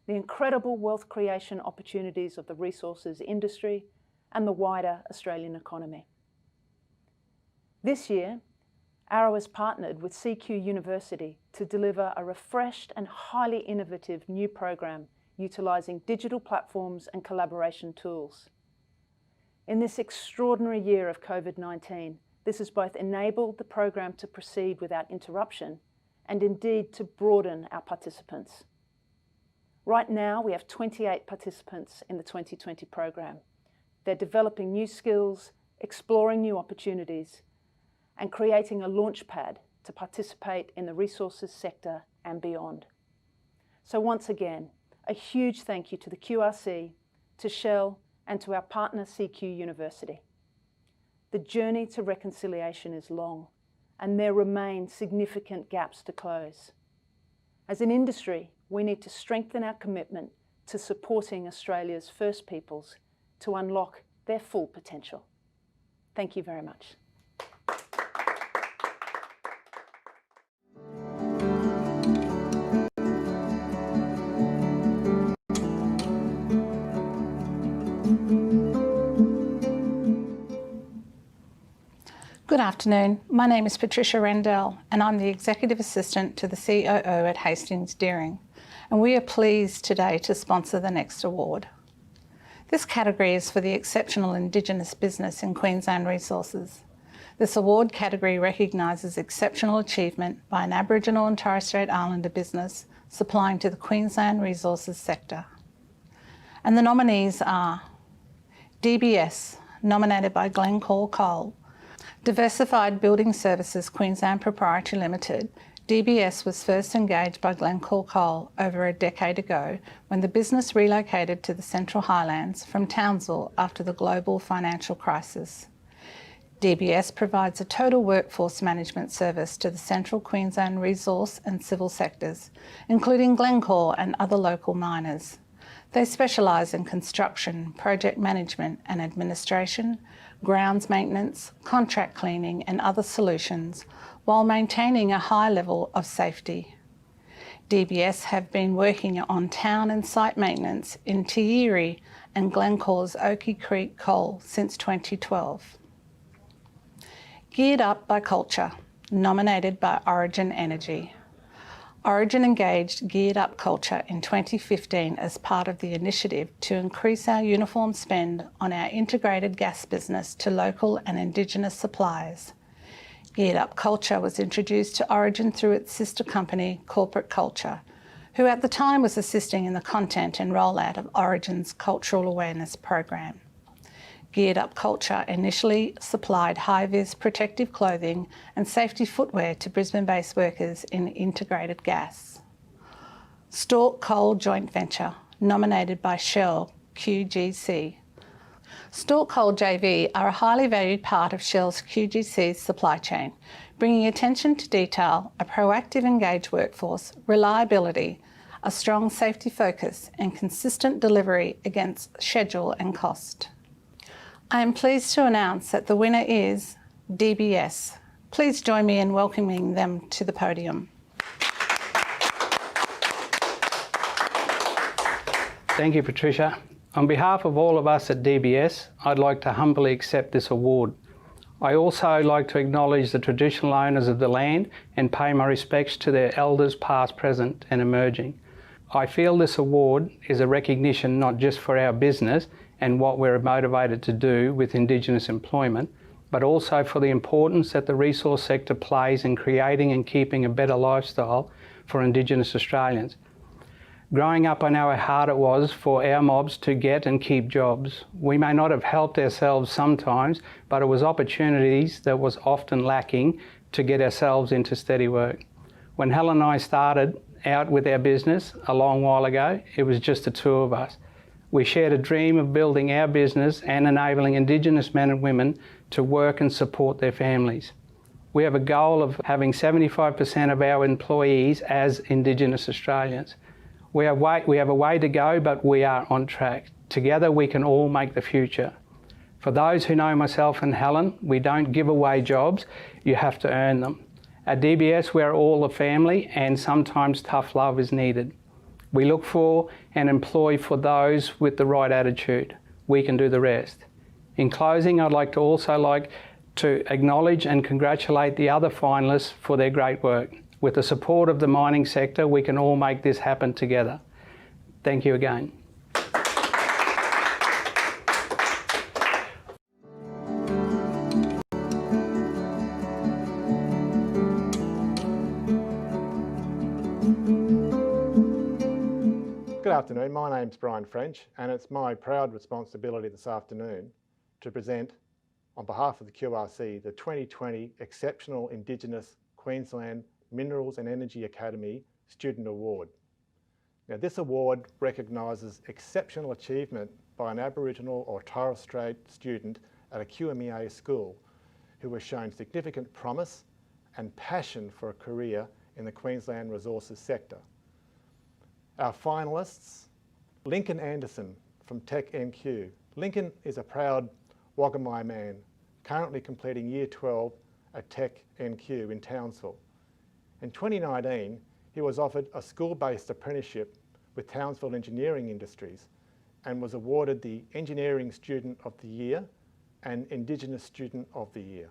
the incredible wealth creation opportunities of the resources industry, and the wider Australian economy. This year, Arrow has partnered with CQ University to deliver a refreshed and highly innovative new program utilising digital platforms and collaboration tools. In this extraordinary year of COVID-19, this has both enabled the program to proceed without interruption and indeed to broaden our participants. Right now, we have 28 participants in the 2020 program. They're developing new skills, exploring new opportunities, and creating a launchpad to participate in the resources sector and beyond. So once again, a huge thank you to the QRC, to Shell, and to our partner CQ University. The journey to reconciliation is long, and there remain significant gaps to close. As an industry, we need to strengthen our commitment to supporting Australia's First Peoples to unlock their full potential. Thank you very much. Good afternoon. My name is Patricia Rendell and I'm the Executive Assistant to the COO at Hastings Deering, and we are pleased today to sponsor the next award. This category is for the exceptional Indigenous business in Queensland Resources. This award category recognises exceptional achievement by an Aboriginal and Torres Strait Islander business supplying to the Queensland resources sector. And the nominees are DBS, nominated by Glencore Coal. Diversified Building Services Queensland Proprietary Limited, DBS was first engaged by Glencore Coal over a decade ago when the business relocated to the Central Highlands from Townsville after the global financial crisis. DBS provides a total workforce management service to the Central Queensland resource and civil sectors, including Glencore and other local miners. They specialise in construction, project management and administration, grounds maintenance, contract cleaning and other solutions, while maintaining a high level of safety. DBS have been working on town and site maintenance in Tiiri and Glencore's Oakey Creek Coal since 2012. Geared Up by Culture, nominated by Origin Energy. Origin engaged Geared Up Culture in 2015 as part of the initiative to increase our uniform spend on our integrated gas business to local and Indigenous suppliers. Geared Up Culture was introduced to Origin through its sister company, Corporate Culture, who at the time was assisting in the content and rollout of Origin's Cultural Awareness program. Geared Up Culture initially supplied high-vis protective clothing and safety footwear to Brisbane-based workers in integrated gas. Stork Coal Joint Venture, nominated by Shell QGC. Stork Coal JV are a highly valued part of Shell's QGC's supply chain, bringing attention to detail, a proactive engaged workforce, reliability, a strong safety focus and consistent delivery against schedule and cost. I am pleased to announce that the winner is DBS. Please join me in welcoming them to the podium. Thank you, Patricia. On behalf of all of us at DBS, I'd like to humbly accept this award. I also like to acknowledge the traditional owners of the land and pay my respects to their elders past, present and emerging. I feel this award is a recognition not just for our business and what we're motivated to do with Indigenous employment, but also for the importance that the resource sector plays in creating and keeping a better lifestyle for Indigenous Australians. Growing up, I know how hard it was for our mobs to get and keep jobs. We may not have helped ourselves sometimes, but it was opportunities that was often lacking to get ourselves into steady work. When Helen and I started out with our business a long while ago, it was just the two of us. We shared a dream of building our business and enabling Indigenous men and women to work and support their families. We have a goal of having 75% of our employees as Indigenous Australians. We have a way to go, but we are on track. Together we can all make the future. For those who know myself and Helen, we don't give away jobs, you have to earn them. At DBS we are all a family and sometimes tough love is needed. We look for and employ for those with the right attitude. We can do the rest. In closing, I'd like to acknowledge and congratulate the other finalists for their great work. With the support of the mining sector, we can all make this happen together. Thank you again. Good afternoon, my name's Brian French and it's my proud responsibility this afternoon to present, on behalf of the QRC, the 2020 Exceptional Indigenous Queensland Minerals and Energy Academy Student Award. Now this award recognises exceptional achievement by an Aboriginal or Torres Strait student at a QMEA school who has shown significant promise and passion for a career in the Queensland resources sector. Our finalists, Lincoln Anderson from Tech NQ. Lincoln is a proud Wagamai man, currently completing Year 12 at Tech NQ in Townsville. In 2019, he was offered a school-based apprenticeship with Townsville Engineering Industries and was awarded the Engineering Student of the Year and Indigenous Student of the Year.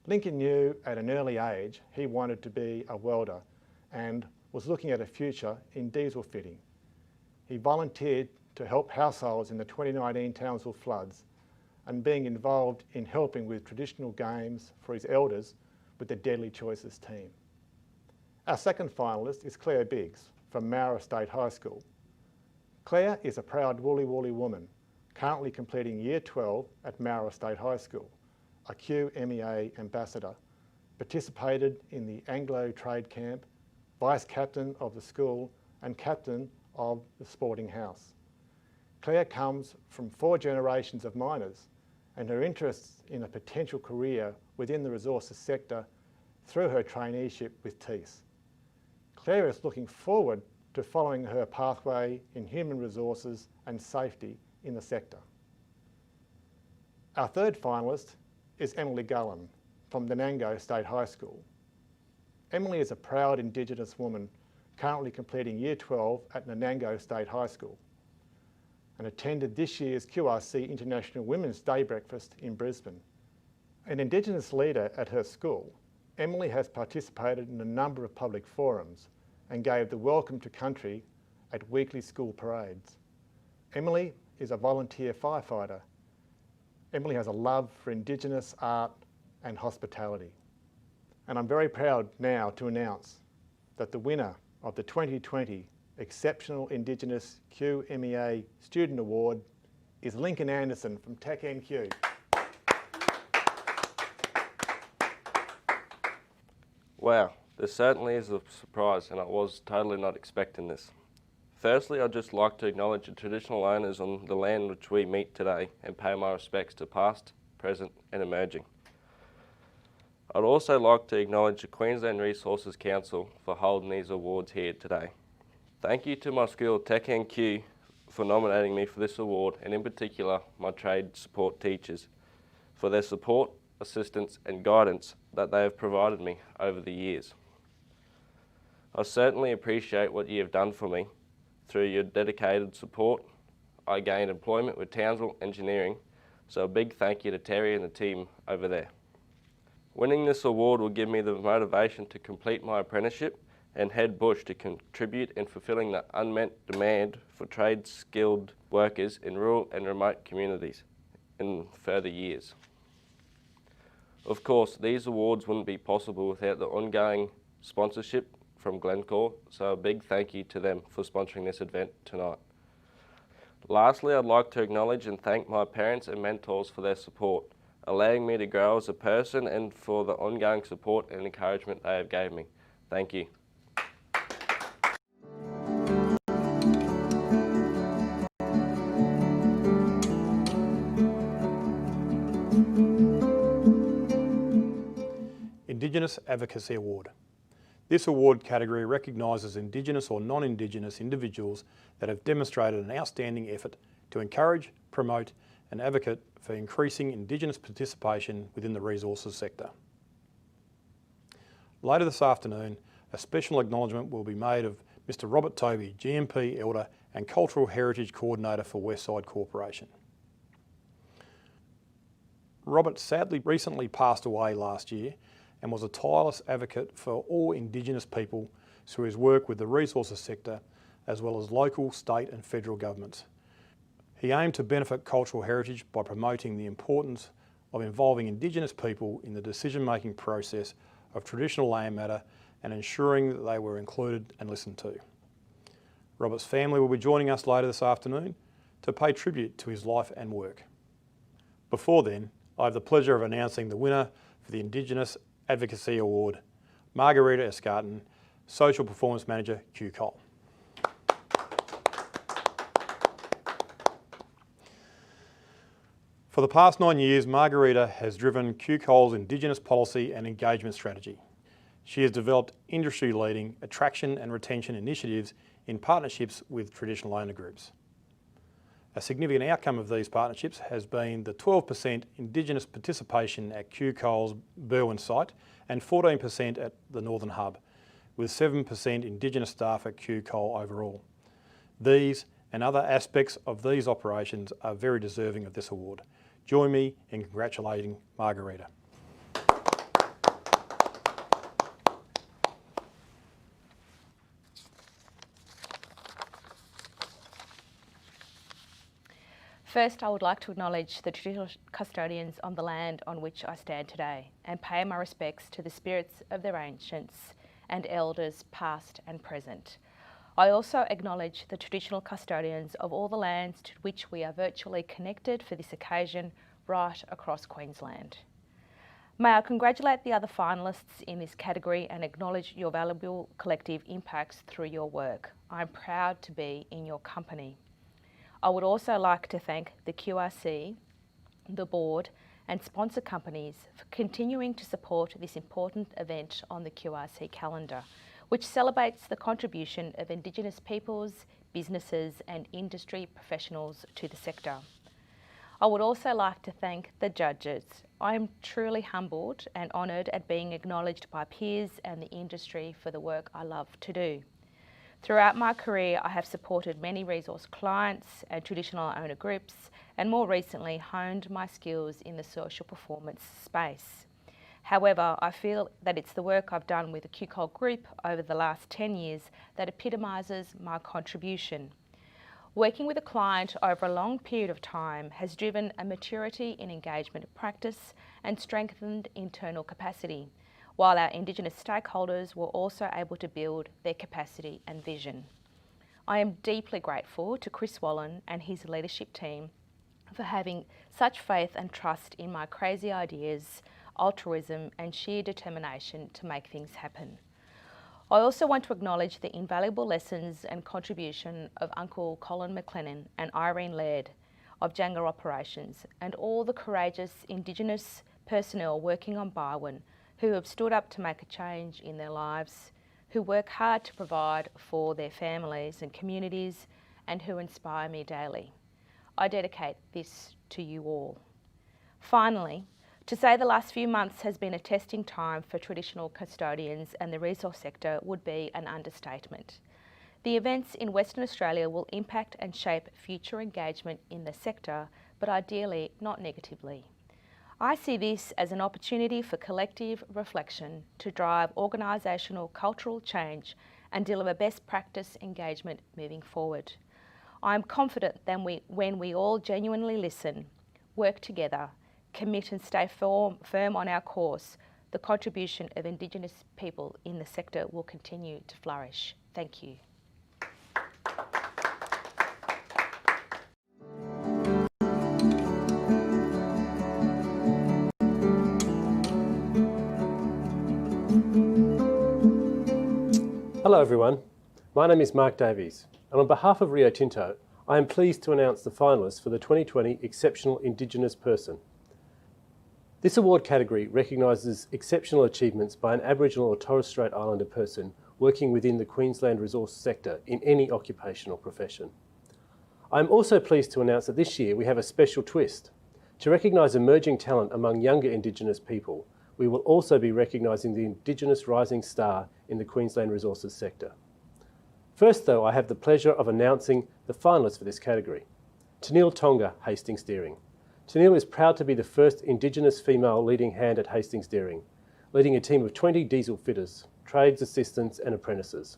Lincoln knew at an early age he wanted to be a welder and was looking at a future in diesel fitting. He volunteered to help households in the 2019 Townsville floods and being involved in helping with traditional games for his elders with the Deadly Choices team. Our second finalist is Claire Biggs from Mara State High School. Claire is a proud Woolly woman, currently completing Year 12 at Mara State High School, a QMEA ambassador, participated in the Anglo Trade Camp, vice captain of the school and captain of the sporting house. Claire comes from 4 generations of miners and her interest in a potential career within the resources sector through her traineeship with TEAS. Claire is looking forward to following her pathway in human resources and safety in the sector. Our third finalist is Emily Gullen from Nanango State High School. Emily is a proud Indigenous woman currently completing Year 12 at Nanango State High School and attended this year's QRC International Women's Day Breakfast in Brisbane. An Indigenous leader at her school, Emily has participated in a number of public forums and gave the welcome to country at weekly school parades. Emily is a volunteer firefighter. Emily has a love for Indigenous art and hospitality. And I'm very proud now to announce that the winner of the 2020 Exceptional Indigenous QMEA Student Award is Lincoln Anderson from Tech NQ. Wow, this certainly is a surprise, and I was totally not expecting this. Firstly, I'd just like to acknowledge the traditional owners on the land which we meet today and pay my respects to past, present and emerging. I'd also like to acknowledge the Queensland Resources Council for holding these awards here today. Thank you to my school Tech NQ for nominating me for this award, and in particular my trade support teachers for their support, assistance and guidance that they have provided me over the years. I certainly appreciate what you have done for me. Through your dedicated support, I gained employment with Townsville Engineering, so a big thank you to Terry and the team over there. Winning this award will give me the motivation to complete my apprenticeship and head bush to contribute in fulfilling the unmet demand for trade-skilled workers in rural and remote communities in further years. Of course, these awards wouldn't be possible without the ongoing sponsorship from Glencore, so a big thank you to them for sponsoring this event tonight. Lastly, I'd like to acknowledge and thank my parents and mentors for their support, allowing me to grow as a person and for the ongoing support and encouragement they have gave me. Thank you. Indigenous Advocacy Award. This award category recognises Indigenous or non-Indigenous individuals that have demonstrated an outstanding effort to encourage, promote and advocate for increasing Indigenous participation within the resources sector. Later this afternoon, a special acknowledgement will be made of Mr Robert Toby, GMP Elder and Cultural Heritage Coordinator for Westside Corporation. Robert sadly recently passed away last year and was a tireless advocate for all Indigenous people through his work with the resources sector as well as local, state and federal governments. He aimed to benefit cultural heritage by promoting the importance of involving Indigenous people in the decision-making process of traditional land matter and ensuring that they were included and listened to. Robert's family will be joining us later this afternoon to pay tribute to his life and work. Before then, I have the pleasure of announcing the winner for the Indigenous Advocacy Award, Margarita Escartin, Social Performance Manager, Q Coal. For the past 9 years, Margarita has driven Q Coal's Indigenous policy and engagement strategy. She has developed industry-leading attraction and retention initiatives in partnerships with traditional owner groups. A significant outcome of these partnerships has been the 12% Indigenous participation at Q Coal's Berwyn site and 14% at the Northern Hub, with 7% Indigenous staff at Q Coal overall. These and other aspects of these operations are very deserving of this award. Join me in congratulating Margarita. First, I would like to acknowledge the traditional custodians on the land on which I stand today and pay my respects to the spirits of their ancients and elders past and present. I also acknowledge the traditional custodians of all the lands to which we are virtually connected for this occasion right across Queensland. May I congratulate the other finalists in this category and acknowledge your valuable collective impacts through your work. I'm proud to be in your company. I would also like to thank the QRC, the board and sponsor companies for continuing to support this important event on the QRC calendar, which celebrates the contribution of Indigenous peoples, businesses and industry professionals to the sector. I would also like to thank the judges. I am truly humbled and honoured at being acknowledged by peers and the industry for the work I love to do. Throughout my career, I have supported many resource clients and traditional owner groups, and more recently honed my skills in the social performance space. However, I feel that it's the work I've done with the Q Coal Group over the last 10 years that epitomises my contribution. Working with a client over a long period of time has driven a maturity in engagement practice and strengthened internal capacity, while our Indigenous stakeholders were also able to build their capacity and vision. I am deeply grateful to Chris Wallen and his leadership team for having such faith and trust in my crazy ideas, altruism and sheer determination to make things happen. I also want to acknowledge the invaluable lessons and contribution of Uncle Colin McLennan and Irene Laird of Jangga Operations and all the courageous Indigenous personnel working on Barwon who have stood up to make a change in their lives, who work hard to provide for their families and communities, and who inspire me daily. I dedicate this to you all. Finally, to say the last few months has been a testing time for traditional custodians and the resource sector would be an understatement. The events in Western Australia will impact and shape future engagement in the sector, but ideally not negatively. I see this as an opportunity for collective reflection to drive organisational cultural change and deliver best practice engagement moving forward. I am confident that when we all genuinely listen, work together, commit and stay firm on our course, the contribution of Indigenous people in the sector will continue to flourish. Thank you. Hello everyone, my name is Mark Davies, and on behalf of Rio Tinto, I am pleased to announce the finalists for the 2020 Exceptional Indigenous Person. This award category recognises exceptional achievements by an Aboriginal or Torres Strait Islander person working within the Queensland resource sector in any occupational profession. I am also pleased to announce that this year we have a special twist. To recognise emerging talent among younger Indigenous people, we will also be recognising the Indigenous Rising Star in the Queensland resources sector. First though, I have the pleasure of announcing the finalists for this category. Tennille Tonga, Hastings Deering. Tennille is proud to be the first Indigenous female leading hand at Hastings Deering, leading a team of 20 diesel fitters, trades assistants and apprentices.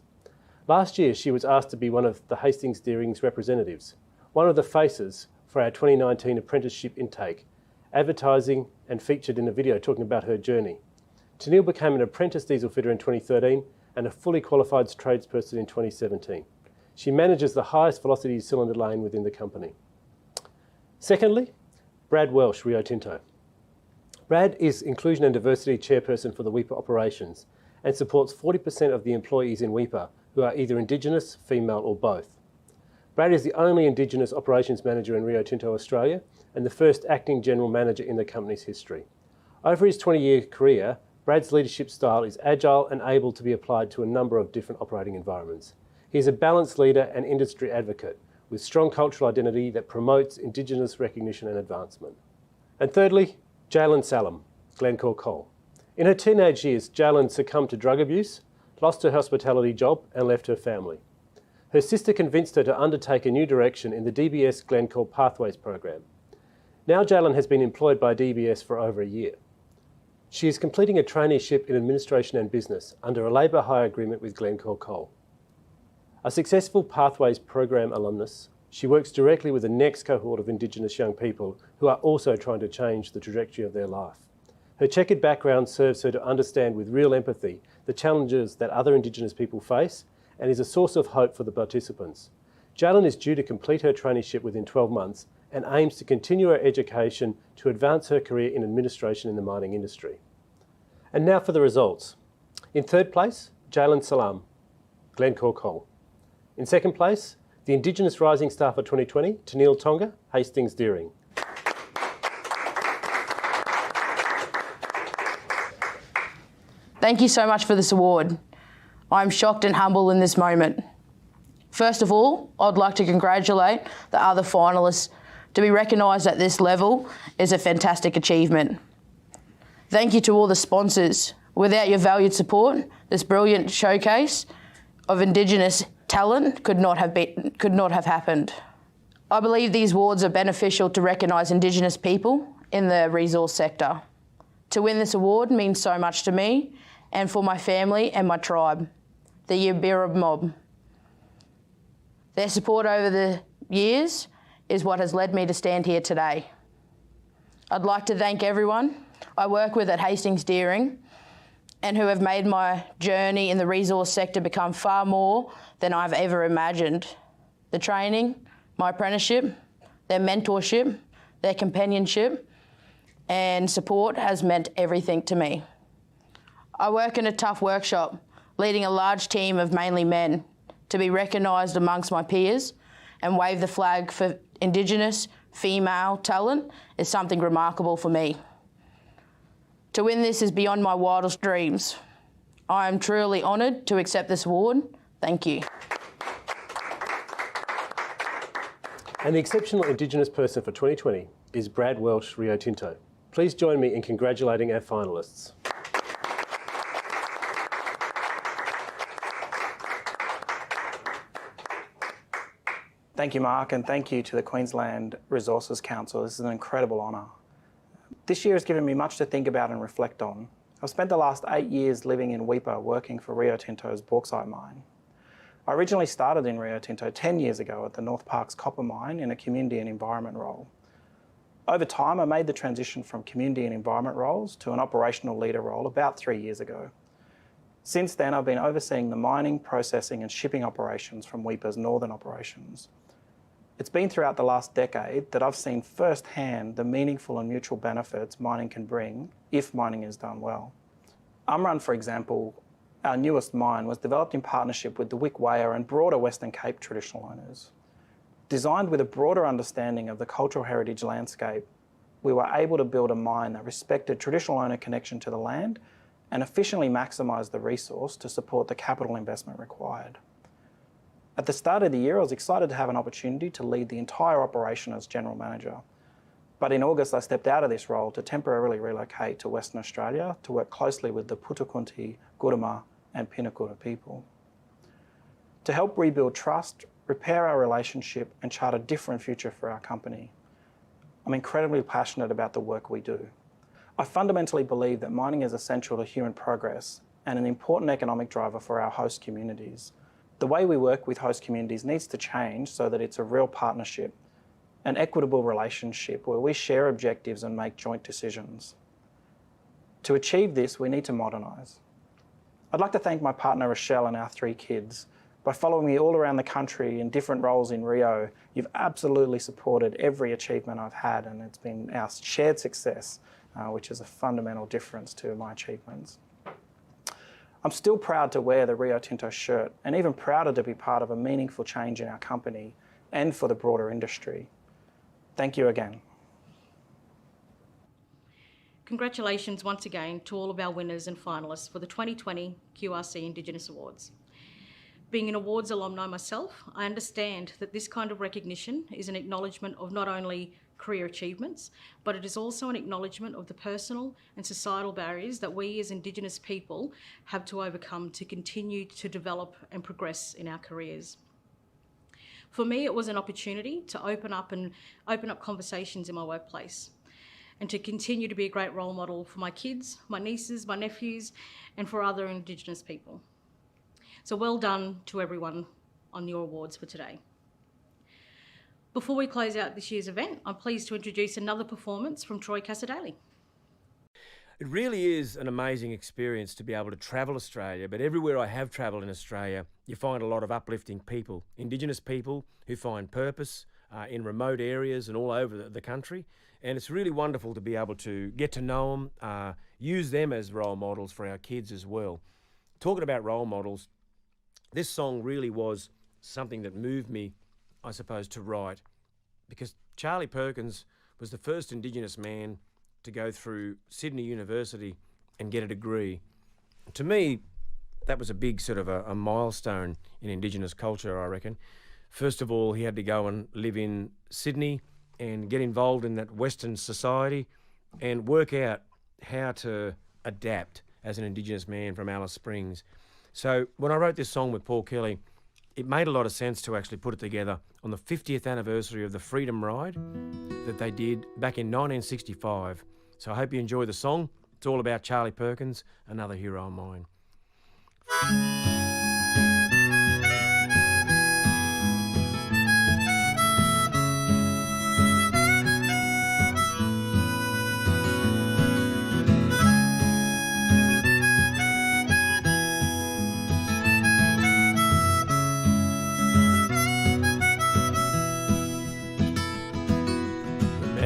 Last year she was asked to be one of the Hastings Deering's representatives, one of the faces for our 2019 apprenticeship intake, advertising and featured in a video talking about her journey. Tennille became an apprentice diesel fitter in 2013 and a fully qualified tradesperson in 2017. She manages the highest velocity cylinder lane within the company. Secondly, Brad Welsh, Rio Tinto. Brad is Inclusion and Diversity Chairperson for the WEPA operations and supports 40% of the employees in WEPA who are either Indigenous, female or both. Brad is the only Indigenous operations manager in Rio Tinto Australia and the first acting general manager in the company's history. Over his 20-year career, Brad's leadership style is agile and able to be applied to a number of different operating environments. He is a balanced leader and industry advocate with strong cultural identity that promotes Indigenous recognition and advancement. And thirdly, Jalen Salam, Glencore Coal. In her teenage years, Jalen succumbed to drug abuse, lost her hospitality job and left her family. Her sister convinced her to undertake a new direction in the DBS Glencore Pathways program. Now Jalen has been employed by DBS for over a year. She is completing a traineeship in administration and business under a labour hire agreement with Glencore Coal. A successful Pathways program alumnus, she works directly with the next cohort of Indigenous young people who are also trying to change the trajectory of their life. Her checkered background serves her to understand with real empathy the challenges that other Indigenous people face and is a source of hope for the participants. Jalen is due to complete her traineeship within 12 months and aims to continue her education to advance her career in administration in the mining industry. And now for the results. In third place, Jalen Salam, Glencore Coal. In second place, the Indigenous Rising Star for 2020, Tennille Tonga, Hastings Deering. Thank you so much for this award. I'm shocked and humble in this moment. First of all, I'd like to congratulate the other finalists. To be recognised at this level is a fantastic achievement. Thank you to all the sponsors. Without your valued support, this brilliant showcase of Indigenous talent could not have happened. I believe these awards are beneficial to recognise Indigenous people in the resource sector. To win this award means so much to me and for my family and my tribe, the Yabira mob. Their support over the years is what has led me to stand here today. I'd like to thank everyone I work with at Hastings Deering and who have made my journey in the resource sector become far more than I've ever imagined. The training, my apprenticeship, their mentorship, Their companionship and support has meant everything to me. I work in a tough workshop, leading a large team of mainly men. To be recognised amongst my peers and wave the flag for Indigenous female talent is something remarkable for me. To win this is beyond my wildest dreams. I am truly honoured to accept this award. Thank you. And the Exceptional Indigenous Person for 2020 is Brad Welsh, Rio Tinto. Please join me in congratulating our finalists. Thank you, Mark, and thank you to the Queensland Resources Council. This is an incredible honour. This year has given me much to think about and reflect on. I've spent the last 8 years living in Weipa working for Rio Tinto's bauxite mine. I originally started in Rio Tinto 10 years ago at the North Parkes copper mine in a community and environment role. Over time, I made the transition from community and environment roles to an operational leader role about 3 years ago. Since then, I've been overseeing the mining, processing and shipping operations from Weipa's northern operations. It's been throughout the last decade that I've seen firsthand the meaningful and mutual benefits mining can bring if mining is done well. Umrun, for example, our newest mine, was developed in partnership with the Wickwaya and broader Western Cape traditional owners. Designed with a broader understanding of the cultural heritage landscape, we were able to build a mine that respected traditional owner connection to the land and efficiently maximised the resource to support the capital investment required. At the start of the year, I was excited to have an opportunity to lead the entire operation as General Manager. But in August, I stepped out of this role to temporarily relocate to Western Australia to work closely with the Putakunti, Guruma and Pinakura people. To help rebuild trust, repair our relationship and chart a different future for our company. I'm incredibly passionate about the work we do. I fundamentally believe that mining is essential to human progress and an important economic driver for our host communities. The way we work with host communities needs to change so that it's a real partnership, an equitable relationship where we share objectives and make joint decisions. To achieve this, we need to modernise. I'd like to thank my partner Rochelle and our 3 kids. By following me all around the country in different roles in Rio, you've absolutely supported every achievement I've had, and it's been our shared success, which is a fundamental difference to my achievements. I'm still proud to wear the Rio Tinto shirt and even prouder to be part of a meaningful change in our company and for the broader industry. Thank you again. Congratulations once again to all of our winners and finalists for the 2020 QRC Indigenous Awards. Being an awards alumni myself, I understand that this kind of recognition is an acknowledgement of not only career achievements, but it is also an acknowledgement of the personal and societal barriers that we as Indigenous people have to overcome to continue to develop and progress in our careers. For me, it was an opportunity to open up conversations in my workplace and to continue to be a great role model for my kids, my nieces, my nephews, and for other Indigenous people. So well done to everyone on your awards for today. Before we close out this year's event, I'm pleased to introduce another performance from Troy Cassar-Daley. It really is an amazing experience to be able to travel Australia, but everywhere I have travelled in Australia, you find a lot of uplifting people, Indigenous people who find purpose in remote areas and all over the country. And it's really wonderful to be able to get to know them, use them as role models for our kids as well. Talking about role models, this song really was something that moved me, I suppose, to write, because Charlie Perkins was the first Indigenous man to go through Sydney University and get a degree. To me, that was a big sort of a milestone in Indigenous culture, I reckon. First of all, he had to go and live in Sydney and get involved in that Western society and work out how to adapt as an Indigenous man from Alice Springs. So when I wrote this song with Paul Kelly, it made a lot of sense to actually put it together on the 50th anniversary of the Freedom Ride that they did back in 1965. So I hope you enjoy the song. It's all about Charlie Perkins, another hero of mine.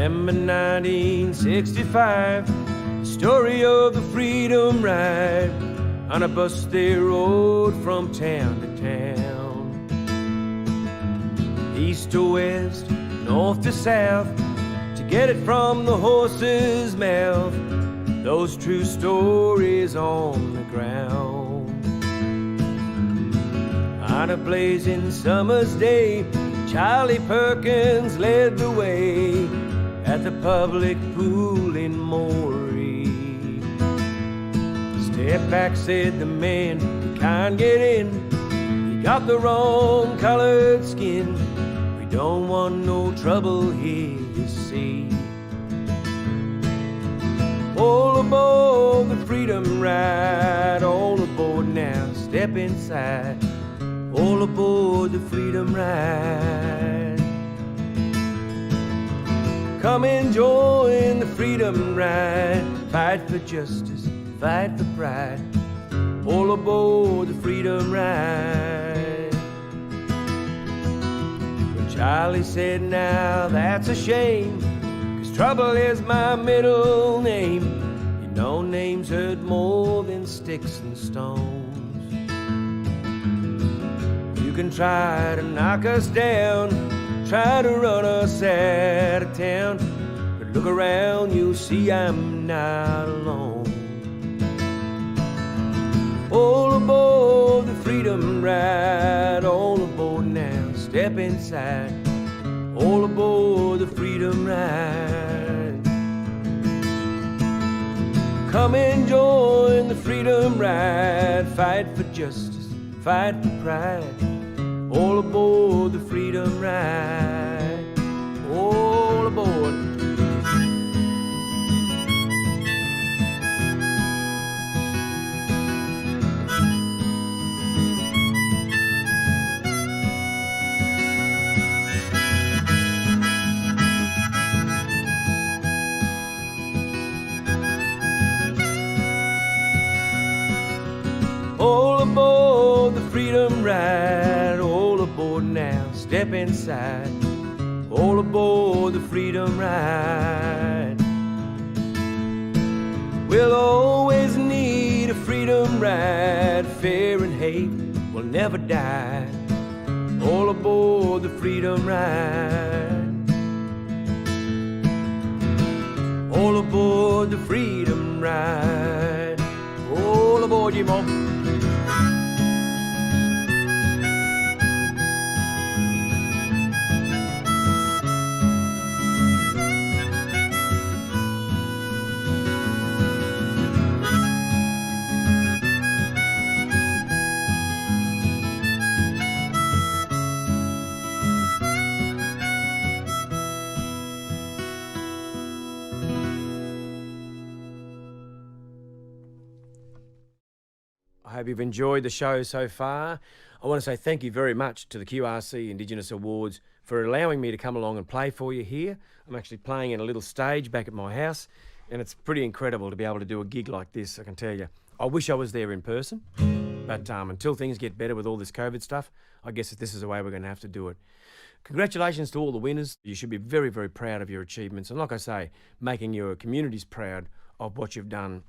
December 1965, the story of the freedom ride on a bus they rode from town to town. East to west, north to south, to get it from the horse's mouth. Those true stories on the ground. On a blazing summer's day, Charlie Perkins led the way at the public pool in Moree. Step back, said the man, you can't get in. You got the wrong colored skin. We don't want no trouble here, you see. All aboard the freedom ride, all aboard now, step inside. All aboard the freedom ride. Come and join the freedom ride. Fight for justice, fight for pride. All aboard the freedom ride. But Charlie said, now that's a shame, 'cause trouble is my middle name. You know names hurt more than sticks and stones. You can try to knock us down, try to run us out of town, but look around, you'll see I'm not alone. All aboard the freedom ride, all aboard now, step inside. All aboard the freedom ride. Come and join the freedom ride, fight for justice, fight for pride. All aboard the freedom ride. All aboard. All aboard the freedom ride. All aboard now, step inside. All aboard the freedom ride. We'll always need a freedom ride. Fear and hate will never die. All aboard the freedom ride. All aboard the freedom ride. All aboard, you mom. I hope you've enjoyed the show so far. I want to say thank you very much to the QRC Indigenous Awards for allowing me to come along and play for you here. I'm actually playing in a little stage back at my house, and it's pretty incredible to be able to do a gig like this, I can tell you. I wish I was there in person, but until things get better with all this COVID stuff, I guess this is the way we're going to have to do it. Congratulations to all the winners. You should be very, very proud of your achievements, and like I say, making your communities proud of what you've done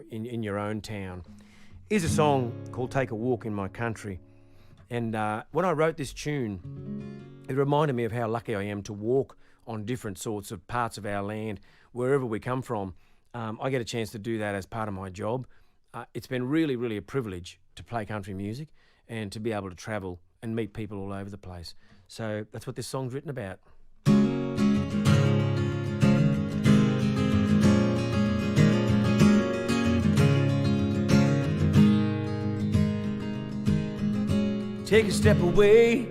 in your own town. Here's a song called Take a Walk in My Country. And when I wrote this tune, it reminded me of how lucky I am to walk on different sorts of parts of our land, wherever we come from. I get a chance to do that as part of my job. It's been really, really a privilege to play country music and to be able to travel and meet people all over the place. So that's what this song's written about. Take a step away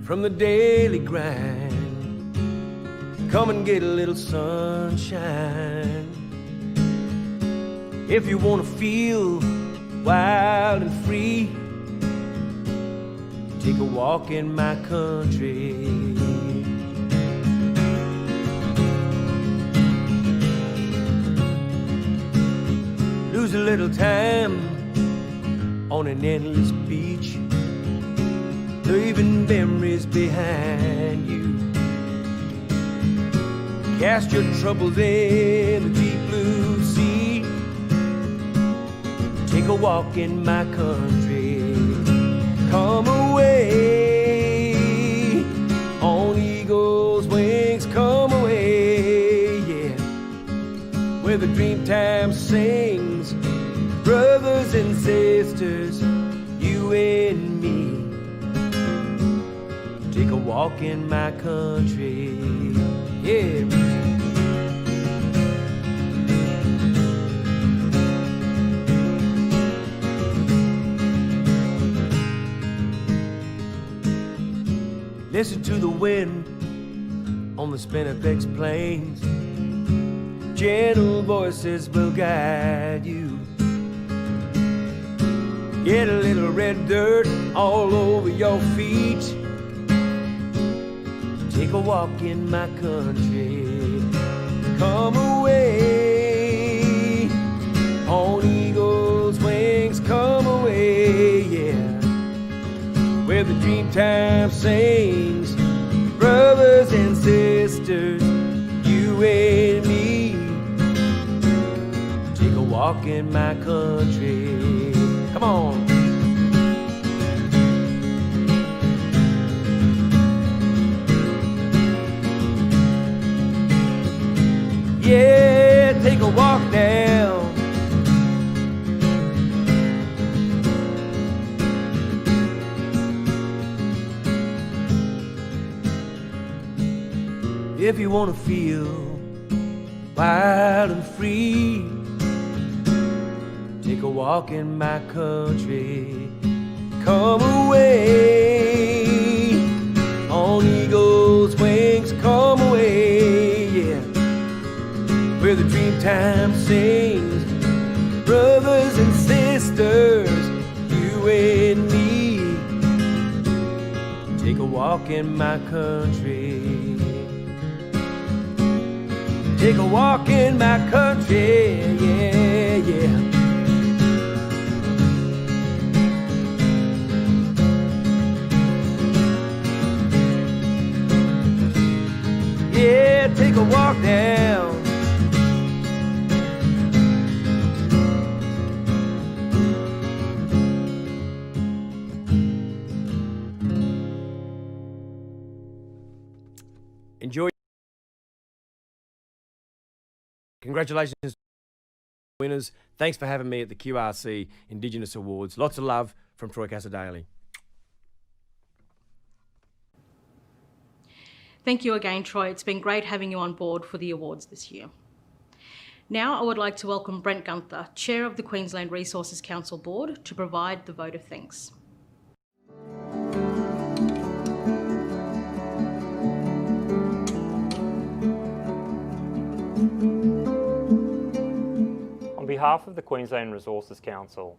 from the daily grind. Come and get a little sunshine. If you want to feel wild and free, take a walk in my country. Lose a little time on an endless beach, leaving memories behind you. Cast your troubles in the deep blue sea. Take a walk in my country. Come away on eagle's wings. Come away, yeah, where the dream time sings. Brothers and sisters, you and me. Take a walk in my country, yeah. Listen to the wind on the Spinifex plains. Gentle voices will guide you. Get a little red dirt all over your feet. Take a walk in my country. Come away on eagle's wings. Come away, yeah, where the dream time sings. Brothers and sisters, you and me. Take a walk in my country. Come on. Yeah, take a walk down. If you want to feel wild and free, take a walk in my country. Come away on eagle's wings. Come away, yeah, where the dream time sings. Brothers and sisters, you and me. Take a walk in my country. Take a walk in my country, yeah, yeah. Yeah, take a walk down. Enjoy. Congratulations, winners. Thanks for having me at the QRC Indigenous Awards. Lots of love from Troy Cassar-Daley. Thank you again, Troy. It's been great having you on board for the awards this year. Now I would like to welcome Brent Gunther, Chair of the Queensland Resources Council Board, to provide the vote of thanks. On behalf of the Queensland Resources Council,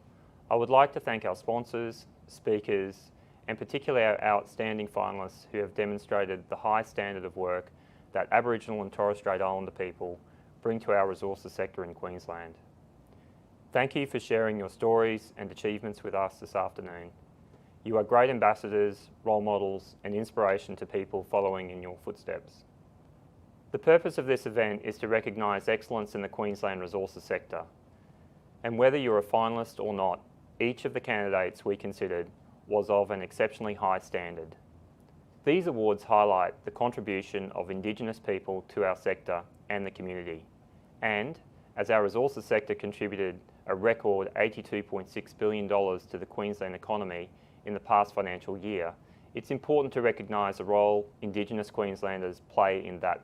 I would like to thank our sponsors, speakers, and particularly our outstanding finalists who have demonstrated the high standard of work that Aboriginal and Torres Strait Islander people bring to our resources sector in Queensland. Thank you for sharing your stories and achievements with us this afternoon. You are great ambassadors, role models, and inspiration to people following in your footsteps. The purpose of this event is to recognise excellence in the Queensland resources sector. And whether you're a finalist or not, each of the candidates we considered was of an exceptionally high standard. These awards highlight the contribution of Indigenous people to our sector and the community. And as our resources sector contributed a record $82.6 billion to the Queensland economy in the past financial year, it's important to recognise the role Indigenous Queenslanders play in that.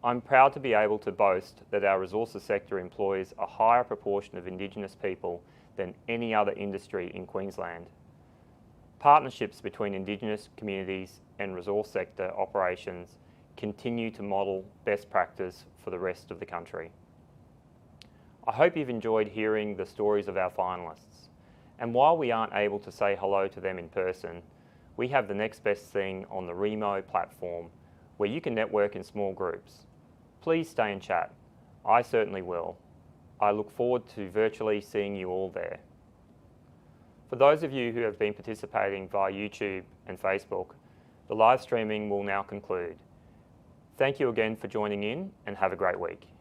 I'm proud to be able to boast that our resources sector employs a higher proportion of Indigenous people than any other industry in Queensland. Partnerships between Indigenous communities and resource sector operations continue to model best practice for the rest of the country. I hope you've enjoyed hearing the stories of our finalists. And while we aren't able to say hello to them in person, we have the next best thing on the Remo platform where you can network in small groups. Please stay and chat. I certainly will. I look forward to virtually seeing you all there. For those of you who have been participating via YouTube and Facebook, the live streaming will now conclude. Thank you again for joining in and have a great week.